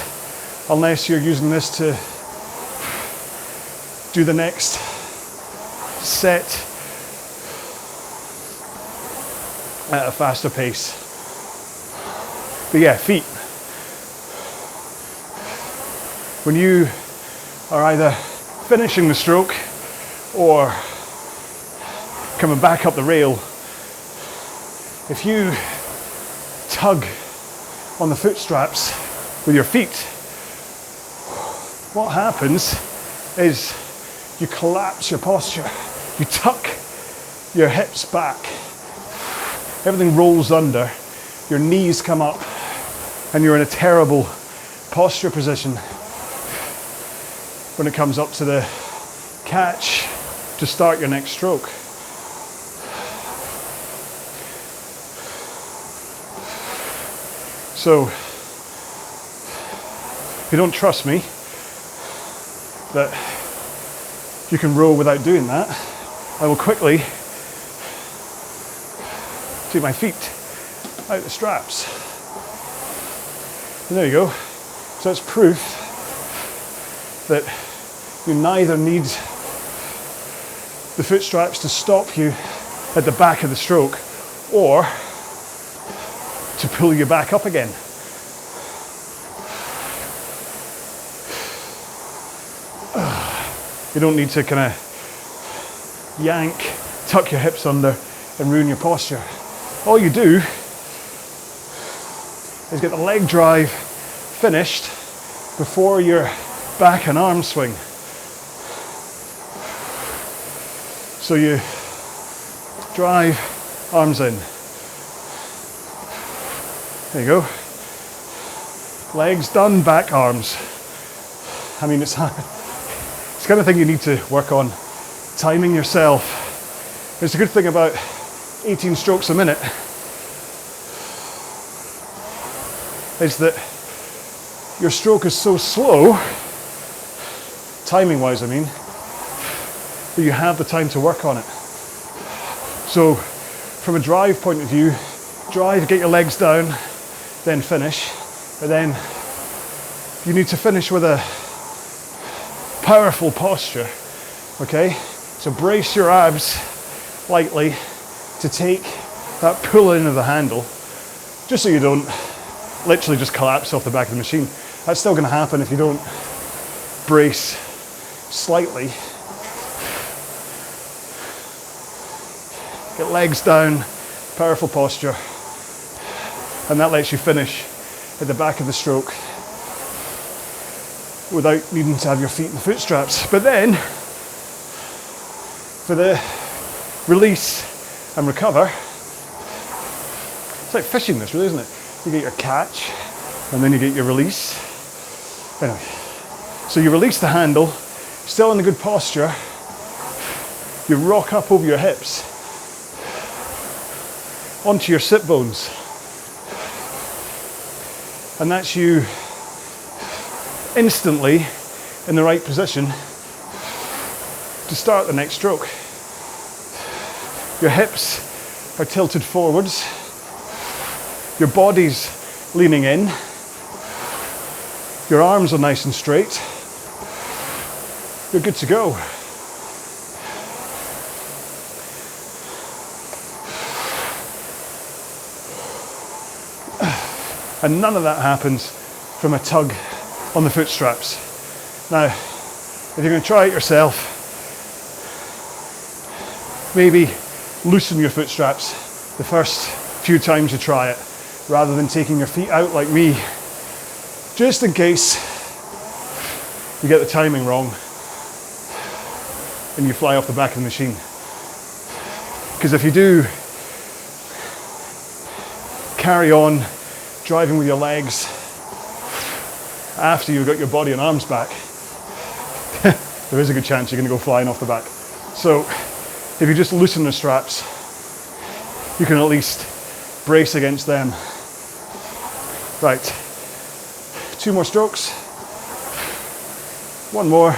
B: unless you're using this to do the next set at a faster pace. But yeah, feet. When you are either finishing the stroke or coming back up the rail, if you tug on the foot straps with your feet, what happens is you collapse your posture. You tuck your hips back. Everything rolls under. Your knees come up and you're in a terrible posture position when it comes up to the catch to start your next stroke. So, if you don't trust me that you can row without doing that, I will quickly take my feet out the straps. And there you go. So it's proof that you neither need the foot straps to stop you at the back of the stroke or to pull you back up again. You don't need to kind of yank, tuck your hips under and ruin your posture. All you do is get the leg drive finished before your back and arm swing. So you drive, arms in. There you go. Legs done, back, arms. I mean, it's the kind of thing you need to work on, timing yourself. It's a good thing about 18 strokes a minute is that your stroke is so slow, timing wise I mean, that you have the time to work on it. So from a drive point of view, drive, get your legs down, then finish. But then you need to finish with a powerful posture, okay? So brace your abs lightly to take that pull in of the handle, just so you don't literally just collapse off the back of the machine. That's still going to happen if you don't brace slightly. Get legs down, powerful posture, and that lets you finish at the back of the stroke without needing to have your feet in the foot straps. But then, for the release and recover, it's like fishing this really, isn't it? You get your catch, and then you get your release. Anyway, so you release the handle, still in a good posture, you rock up over your hips, onto your sit bones, and that's you instantly in the right position to start the next stroke. Your hips are tilted forwards, your body's leaning in, your arms are nice and straight, you're good to go. And none of that happens from a tug on the foot straps. Now, if you're going to try it yourself, maybe loosen your foot straps the first few times you try it, rather than taking your feet out like me, just in case you get the timing wrong and you fly off the back of the machine. Because if you do carry on driving with your legs after you've got your body and arms back, there is a good chance you're going to go flying off the back. So if you just loosen the straps, you can at least brace against them. Right, 2 more strokes, 1 more,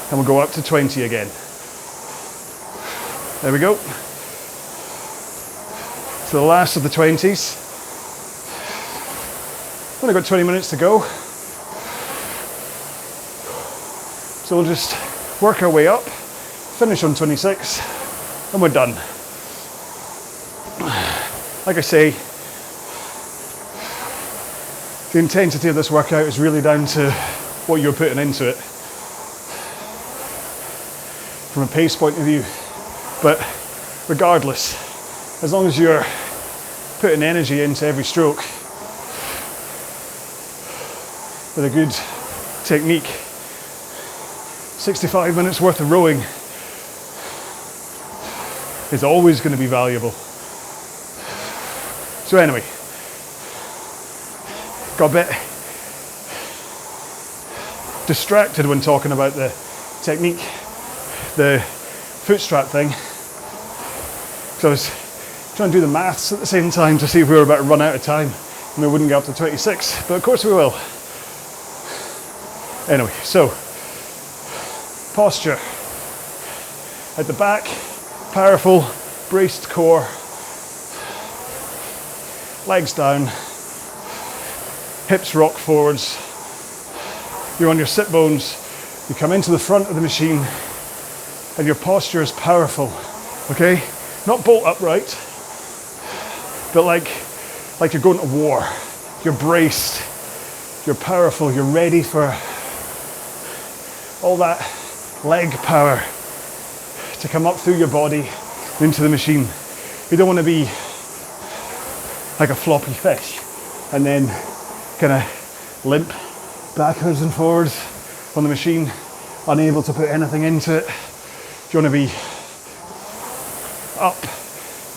B: and we'll go up to 20 again. There we go. So the last of the 20s. Only got 20 minutes to go. So we'll just work our way up, finish on 26, and we're done. Like I say, the intensity of this workout is really down to what you're putting into it from a pace point of view. But regardless, as long as you're putting energy into every stroke with a good technique, 65 minutes worth of rowing is always going to be valuable. So anyway, got a bit distracted when talking about the technique, the foot strap thing, because I was trying to do the maths at the same time to see if we were about to run out of time and we wouldn't get up to 26, but of course we will. Anyway, so posture at the back, powerful, braced core, legs down, hips rock forwards, you're on your sit bones, you come into the front of the machine and your posture is powerful, okay? Not bolt upright, but like you're going to war. You're braced, you're powerful, you're ready for all that leg power to come up through your body into the machine. You don't want to be like a floppy fish and then kind of limp backwards and forwards on the machine, unable to put anything into it. You want to be up,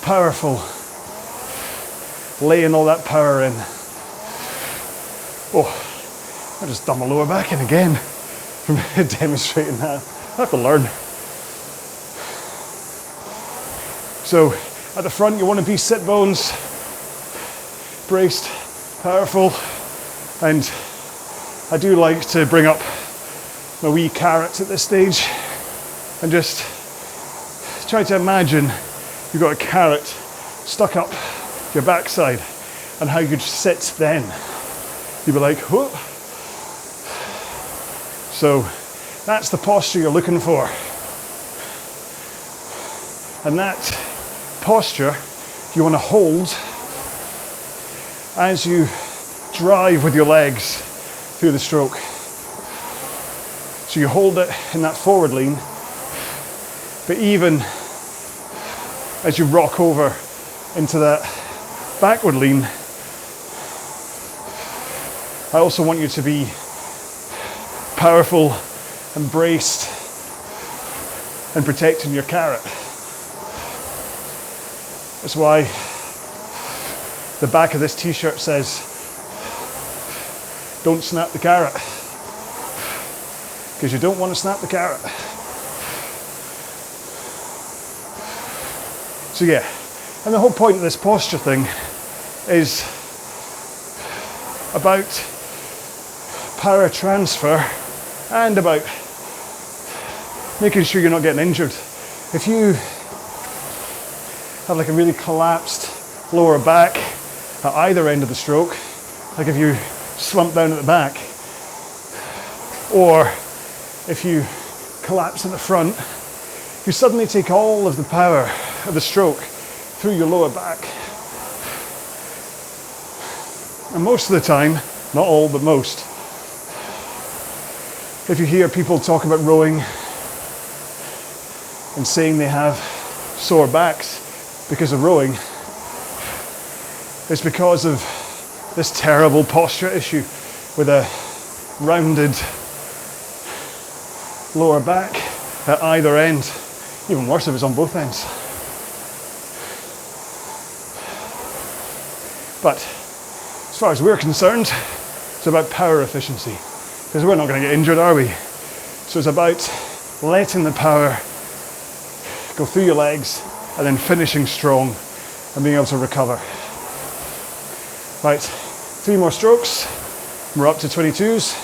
B: powerful, laying all that power in. Oh, I just done my lower back in again from demonstrating that. I have to learn. So at the front, you want to be sit bones, braced, powerful, and I do like to bring up my wee carrots at this stage and just try to imagine you've got a carrot stuck up your backside and how you'd sit then. You'd be like, whoa. So that's the posture you're looking for. And that posture you want to hold as you drive with your legs through the stroke. So you hold it in that forward lean, but even as you rock over into that backward lean, I also want you to be powerful and braced and protecting your carrot. That's why the back of this t-shirt says, don't snap the carrot, because you don't want to snap the carrot. So yeah, and the whole point of this posture thing is about power transfer and about making sure you're not getting injured. If you have like a really collapsed lower back at either end of the stroke, like if you slump down at the back, or if you collapse at the front, you suddenly take all of the power of the stroke through your lower back. And most of the time, not all, but most, if you hear people talk about rowing and saying they have sore backs because of rowing, it's because of this terrible posture issue with a rounded lower back at either end. Even worse if it's on both ends. But as far as we're concerned, it's about power efficiency, because we're not going to get injured, are we? So it's about letting the power go through your legs and then finishing strong and being able to recover. Right, 3 more strokes. We're up to 22s.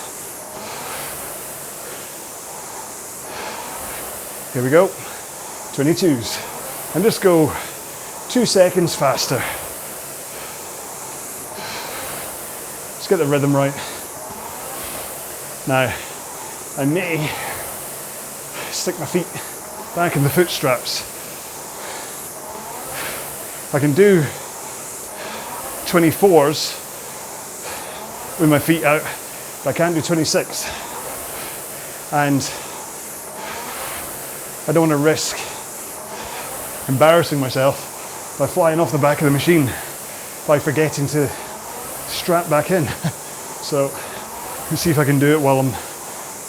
B: Here we go, 22s. And just go 2 seconds faster. Let's get the rhythm right. Now, I may stick my feet back in the foot straps. I can do 24s with my feet out, but I can't do 26. And I don't want to risk embarrassing myself by flying off the back of the machine by forgetting to strap back in. So let's see if I can do it while I'm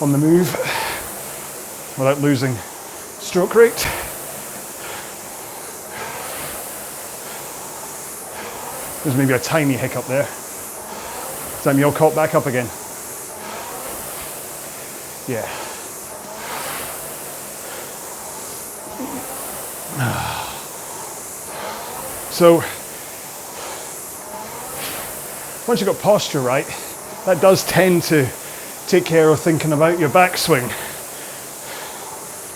B: on the move without losing stroke rate. There's maybe a tiny hiccup there. Time you all caught back up again. Yeah. So once you've got posture right, that does tend to take care of thinking about your backswing.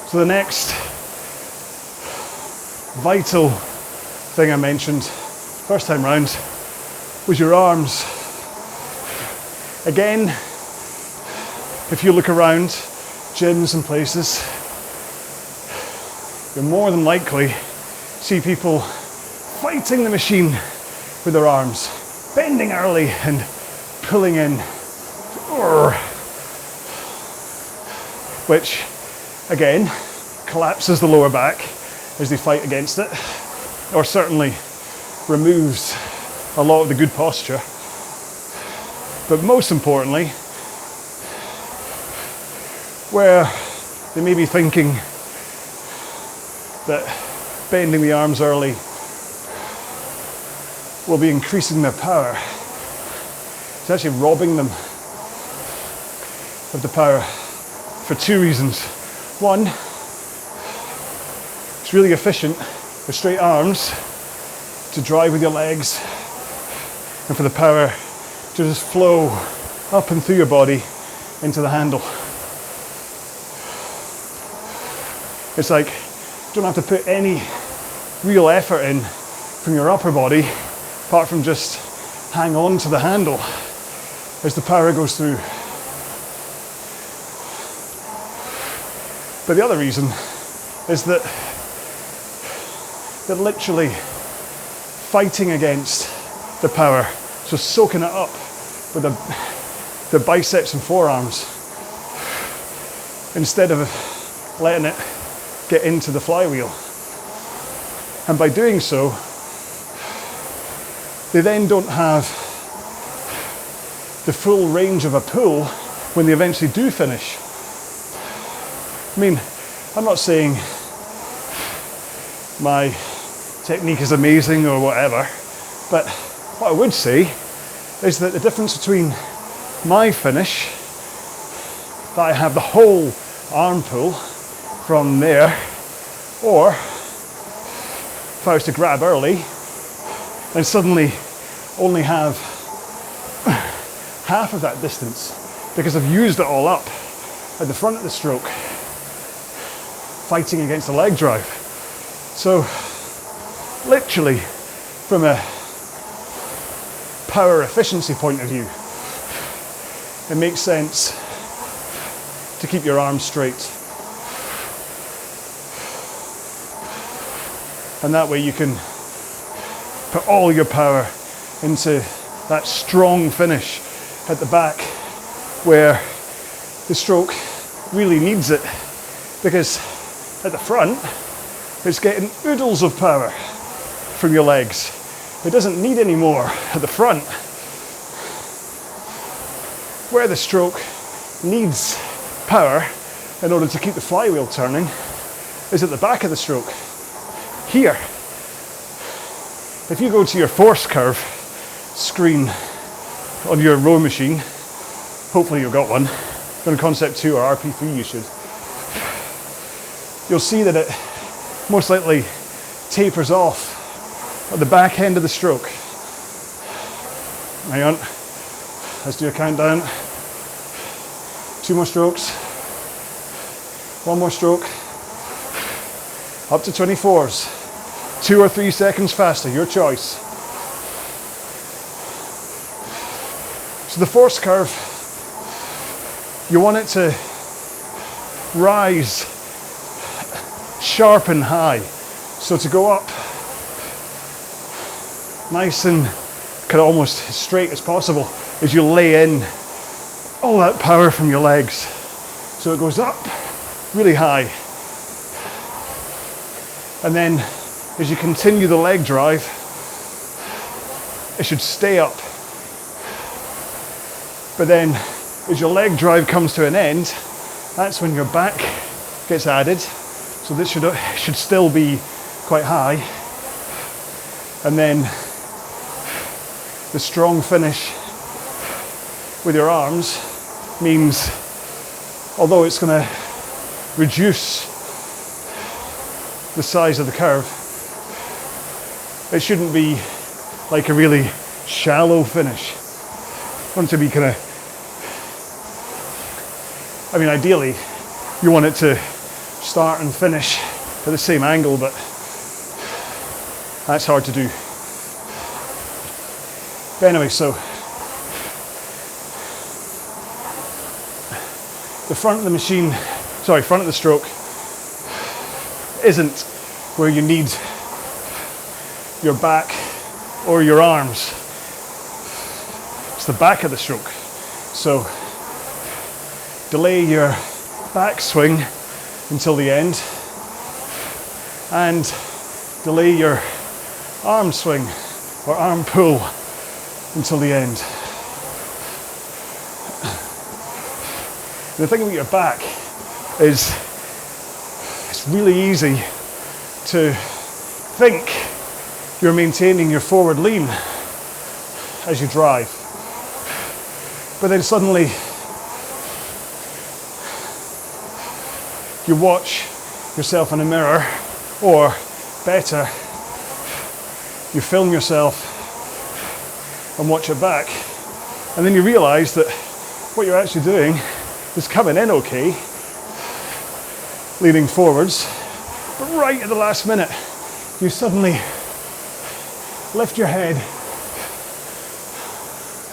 B: So the next vital thing I mentioned first time round was your arms. Again, if you look around gyms and places, you'll more than likely see people fighting the machine with their arms, bending early and pulling in, which again collapses the lower back as they fight against it, or certainly removes a lot of the good posture. But most importantly, where they may be thinking that bending the arms early will be increasing their power, it's It's actually robbing them of the power for two reasons. One, it's really efficient with straight arms to drive with your legs and for the power to just flow up and through your body into the handle. It's like you don't have to put any real effort in from your upper body apart from just hang on to the handle as the power goes through. But the other reason is that they're literally fighting against the power, so soaking it up with the biceps and forearms instead of letting it get into the flywheel. And by doing so, they then don't have the full range of a pull when they eventually do finish. I mean, I'm not saying my technique is amazing or whatever, but what I would say is that the difference between my finish, that I have the whole arm pull from there, or if I was to grab early and suddenly only have half of that distance because I've used it all up at the front of the stroke, fighting against the leg drive. So literally from a power efficiency point of view, it makes sense to keep your arms straight. And that way you can put all your power into that strong finish at the back where the stroke really needs it, because at the front it's getting oodles of power from your legs. It doesn't need any more at the front. Where the stroke needs power in order to keep the flywheel turning is at the back of the stroke. Here, if you go to your force curve screen on your row machine, hopefully you've got one, on Concept 2 or RP3 you should, you'll see that it most likely tapers off at the back end of the stroke. Hang on, let's do a countdown. 2 more strokes, 1 more stroke, up to 24s, 2 or 3 seconds faster, your choice. So the force curve, you want it to rise sharp and high. So to go up nice and kind of almost as straight as possible as you lay in all that power from your legs. So it goes up really high. And then as you continue the leg drive, it should stay up. But then as your leg drive comes to an end, that's when your back gets added. So this should still be quite high. And then the strong finish with your arms means, although it's going to reduce the size of the curve, it shouldn't be like a really shallow finish. I want it to be kind of, I mean, ideally you want it to start and finish at the same angle, but that's hard to do. But anyway, so the front of the machine, front of the stroke isn't where you need your back or your arms. It's the back of the stroke. So delay your back swing until the end and delay your arm swing or arm pull until the end. The thing about your back is it's really easy to think you're maintaining your forward lean as you drive. But then suddenly you watch yourself in a mirror, or better, you film yourself and watch it back, and then you realise that what you're actually doing is coming in okay, leaning forwards, but right at the last minute you suddenly lift your head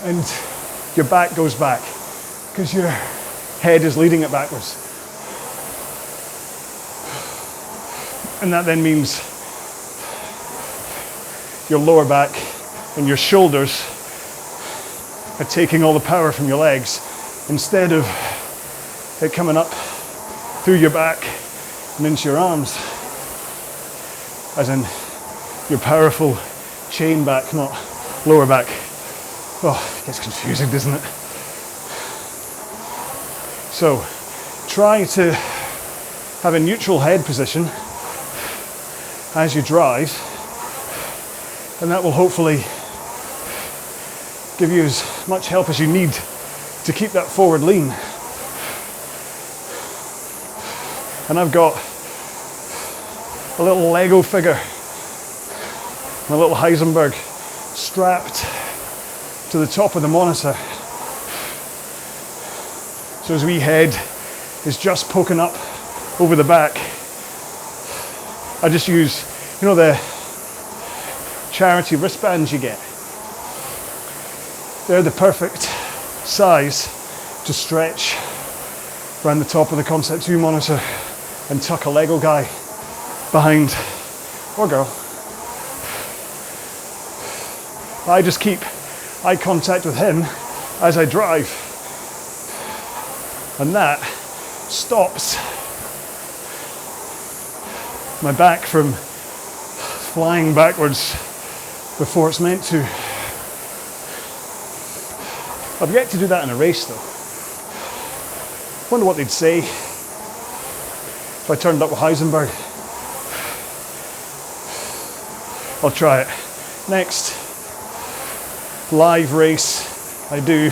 B: and your back goes back because your head is leading it backwards. And that then means your lower back and your shoulders are taking all the power from your legs instead of it coming up through your back and into your arms, as in your powerful chain back, not lower back. Oh, it gets confusing, doesn't it? So try to have a neutral head position as you drive, and that will hopefully give you as much help as you need to keep that forward lean. And I've got a little Lego figure, my little Heisenberg, strapped to the top of the monitor. So his wee head is just poking up over the back. I just use, you know, the charity wristbands you get. They're the perfect size to stretch around the top of the Concept 2 monitor and tuck a Lego guy behind, or girl. I just keep eye contact with him as I drive, and that stops my back from flying backwards before it's meant to. I've yet to do that in a race though. Wonder what they'd say if I turned up with Heisenberg. I'll try it. Next live race I do,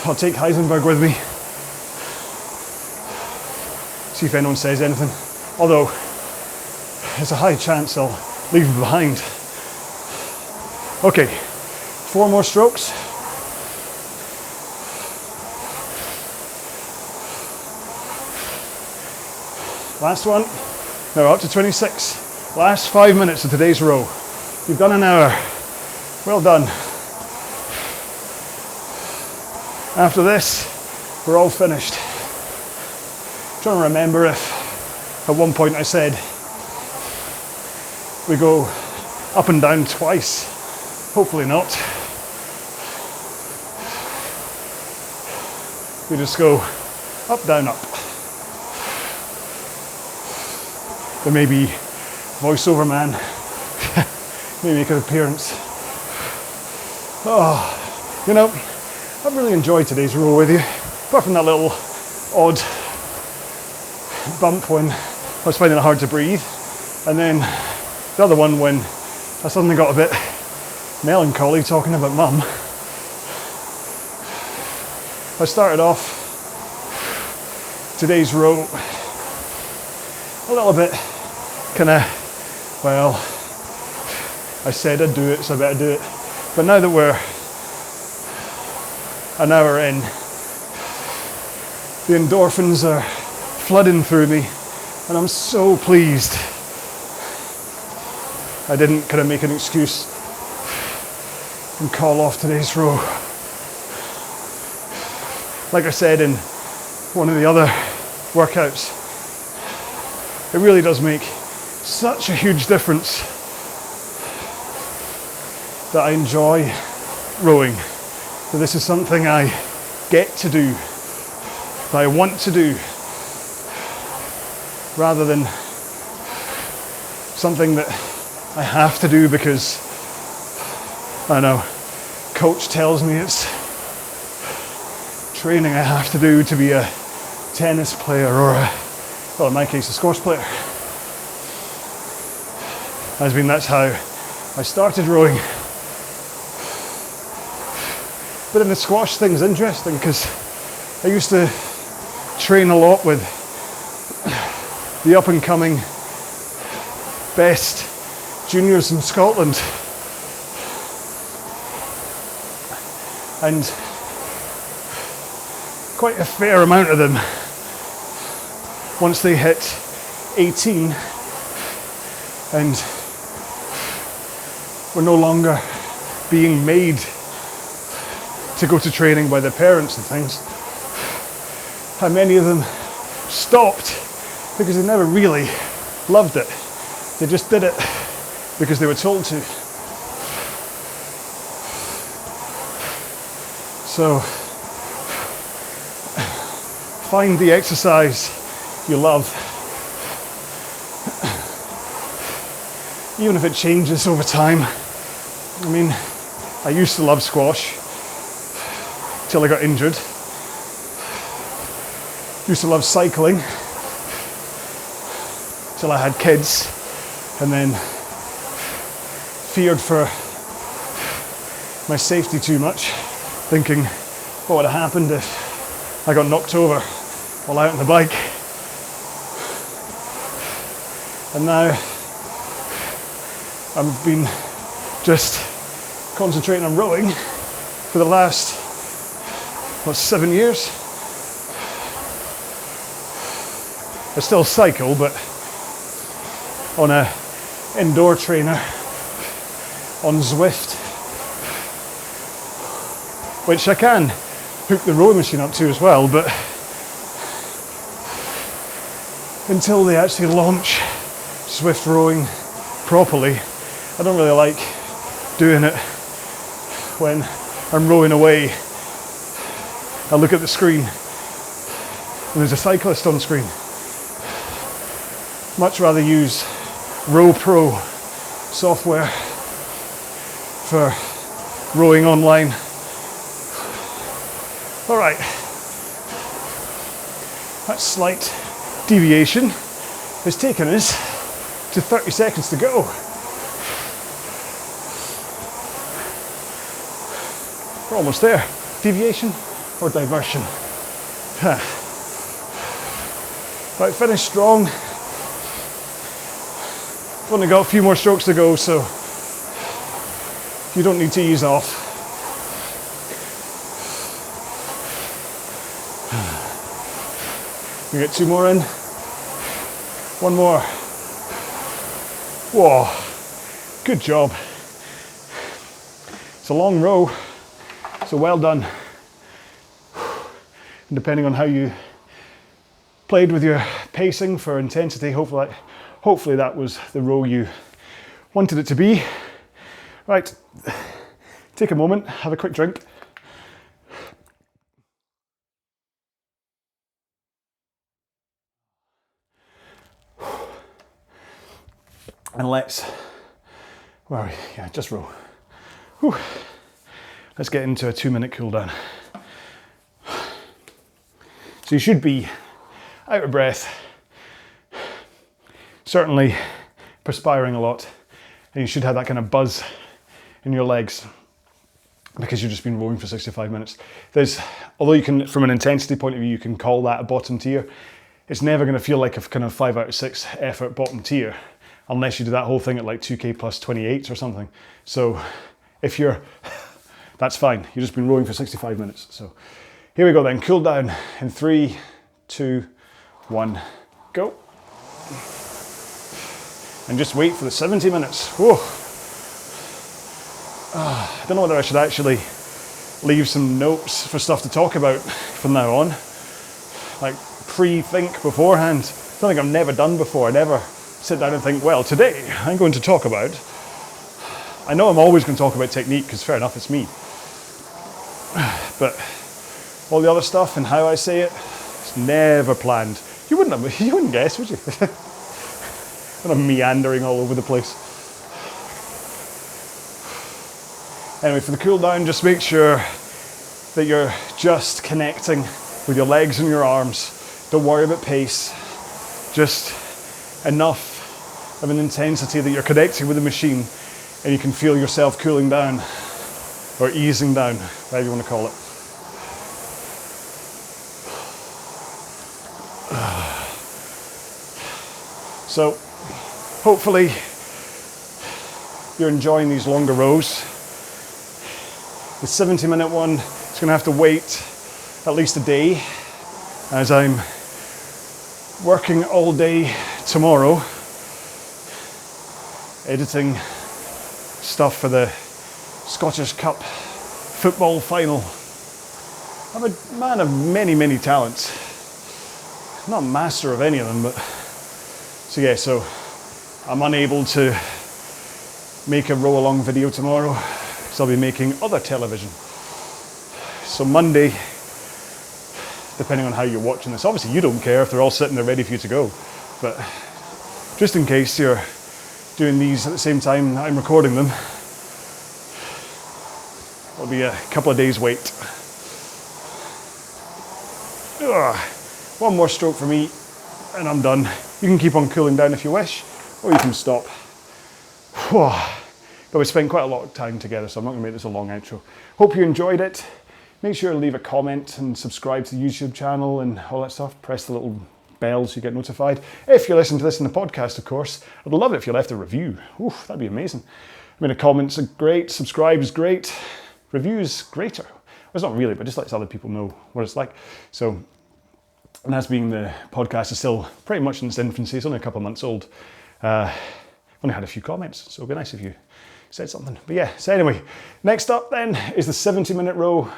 B: I'll take Heisenberg with me. See if anyone says anything. Although, there's a high chance I'll leave him behind. Okay, 4 more strokes. Last one. Now up to 26. Last 5 minutes of today's row. You've done an hour. Well done. After this, we're all finished. I'm trying to remember if at one point I said we go up and down twice. Hopefully not. We just go up, down, up. There may be voiceover man may make an appearance. Oh, you know, I've really enjoyed today's row with you, apart from that little odd bump when I was finding it hard to breathe, and then the other one when I suddenly got a bit melancholy talking about mum. I started off today's row a little bit kind of, well, I said I'd do it, so I better do it. But now that we're an hour in, the endorphins are flooding through me, and I'm so pleased I didn't kind of make an excuse and call off today's row. Like I said in one of the other workouts, it really does make such a huge difference that I enjoy rowing, that this is something I get to do, that I want to do, rather than something that I have to do because, I don't know, coach tells me it's training I have to do to be a tennis player or well, in my case, a squash player. That's how I started rowing. But then the squash thing's interesting because I used to train a lot with the up and coming best juniors in Scotland. And quite a fair amount of them, once they hit 18 and were no longer being made to go to training by their parents and things, how many of them stopped because they never really loved it. They just did it because they were told to. So find the exercise you love, even if it changes over time. I mean, I used to love squash till I got injured. Used to love cycling till I had kids, and then feared for my safety too much, thinking what would have happened if I got knocked over while out on the bike. And now I've been just concentrating on rowing for the last 7 years. I still cycle, but on a indoor trainer on Zwift, which I can hook the rowing machine up to as well, but until they actually launch Zwift rowing properly, I don't really like doing it when I'm rowing away. I look at the screen and there's a cyclist on screen. Much rather use Row Pro software for rowing online. All right, that slight deviation has taken us to 30 seconds to go. We're almost there. Deviation or diversion? Right, finish strong. Only got a few more strokes to go, so you don't need to ease off. We get 2 more in. 1 more. Whoa, good job. It's a long row, so well done. And depending on how you played with your pacing for intensity, hopefully that was the row you wanted it to be. Right, take a moment, have a quick drink. And let's just row. Whew. Let's get into a 2-minute cool down. So you should be out of breath, certainly perspiring a lot, and you should have that kind of buzz in your legs because you've just been rowing for 65 minutes. Although you can, from an intensity point of view, you can call that a bottom tier, it's never going to feel like a kind of 5 out of 6 effort bottom tier unless you do that whole thing at like 2K plus 28 or something. So if that's fine. You've just been rowing for 65 minutes. So here we go then, cool down in 3, 2, 1, go. And just wait for the 70 minutes. Whoa. I don't know whether I should actually leave some notes for stuff to talk about from now on. Like pre-think beforehand. Something I've never done before. I never sit down and think, well, today I'm going to talk about... I know I'm always going to talk about technique because fair enough, it's me. But all the other stuff and how I say it, it's never planned. You wouldn't guess, would you? Kind of meandering all over the place. Anyway, for the cool down, just make sure that you're just connecting with your legs and your arms. Don't worry about pace. Just enough of an intensity that you're connecting with the machine and you can feel yourself cooling down. or easing down, whatever you want to call it. So hopefully you're enjoying these longer rows. The 70-minute one is going to have to wait at least a day, as I'm working all day tomorrow editing stuff for the Scottish Cup football final. I'm a man of many talents. I'm not a master of any of them, but so I'm unable to make a row-along video tomorrow because I'll be making other television. So Monday, depending on how you're watching this, obviously you don't care if they're all sitting there ready for you to go, but just in case you're doing these at the same time that I'm recording them, it'll be a couple of days wait. One more stroke for me and I'm done. You can keep on cooling down if you wish, or you can stop. But we spent quite a lot of time together, so I'm not going to make this a long outro. Hope you enjoyed it. Make sure to leave a comment and subscribe to the YouTube channel and all that stuff. Press the little bell so you get notified. If you listen to this in the podcast, of course, I'd love it if you left a review. Oof, that'd be amazing. I mean, the comments are great, subscribe is great, reviews greater. Well, it's not really, but just lets other people know what it's like. So, and as being the podcast is still pretty much in its infancy, it's only a couple of months old. I've only had a few comments, so it'd be nice if you said something. But yeah, so anyway, next up then is the 70-minute row.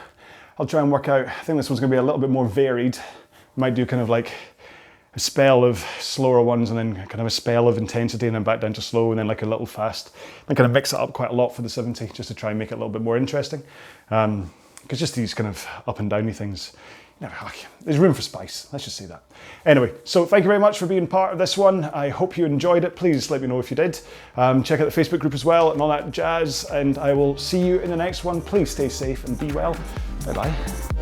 B: I'll try and work out, I think this one's gonna be a little bit more varied. Might do kind of like a spell of slower ones and then kind of a spell of intensity and then back down to slow and then like a little fast. And kind of mix it up quite a lot for the 70 just to try and make it a little bit more interesting. Because just these kind of up and downy things, you know, there's room for spice, let's just say that. Anyway, so thank you very much for being part of this one. I hope you enjoyed it. Please let me know if you did. Check out the Facebook group as well and all that jazz, and I will see you in the next one. Please stay safe and be well. Bye-bye.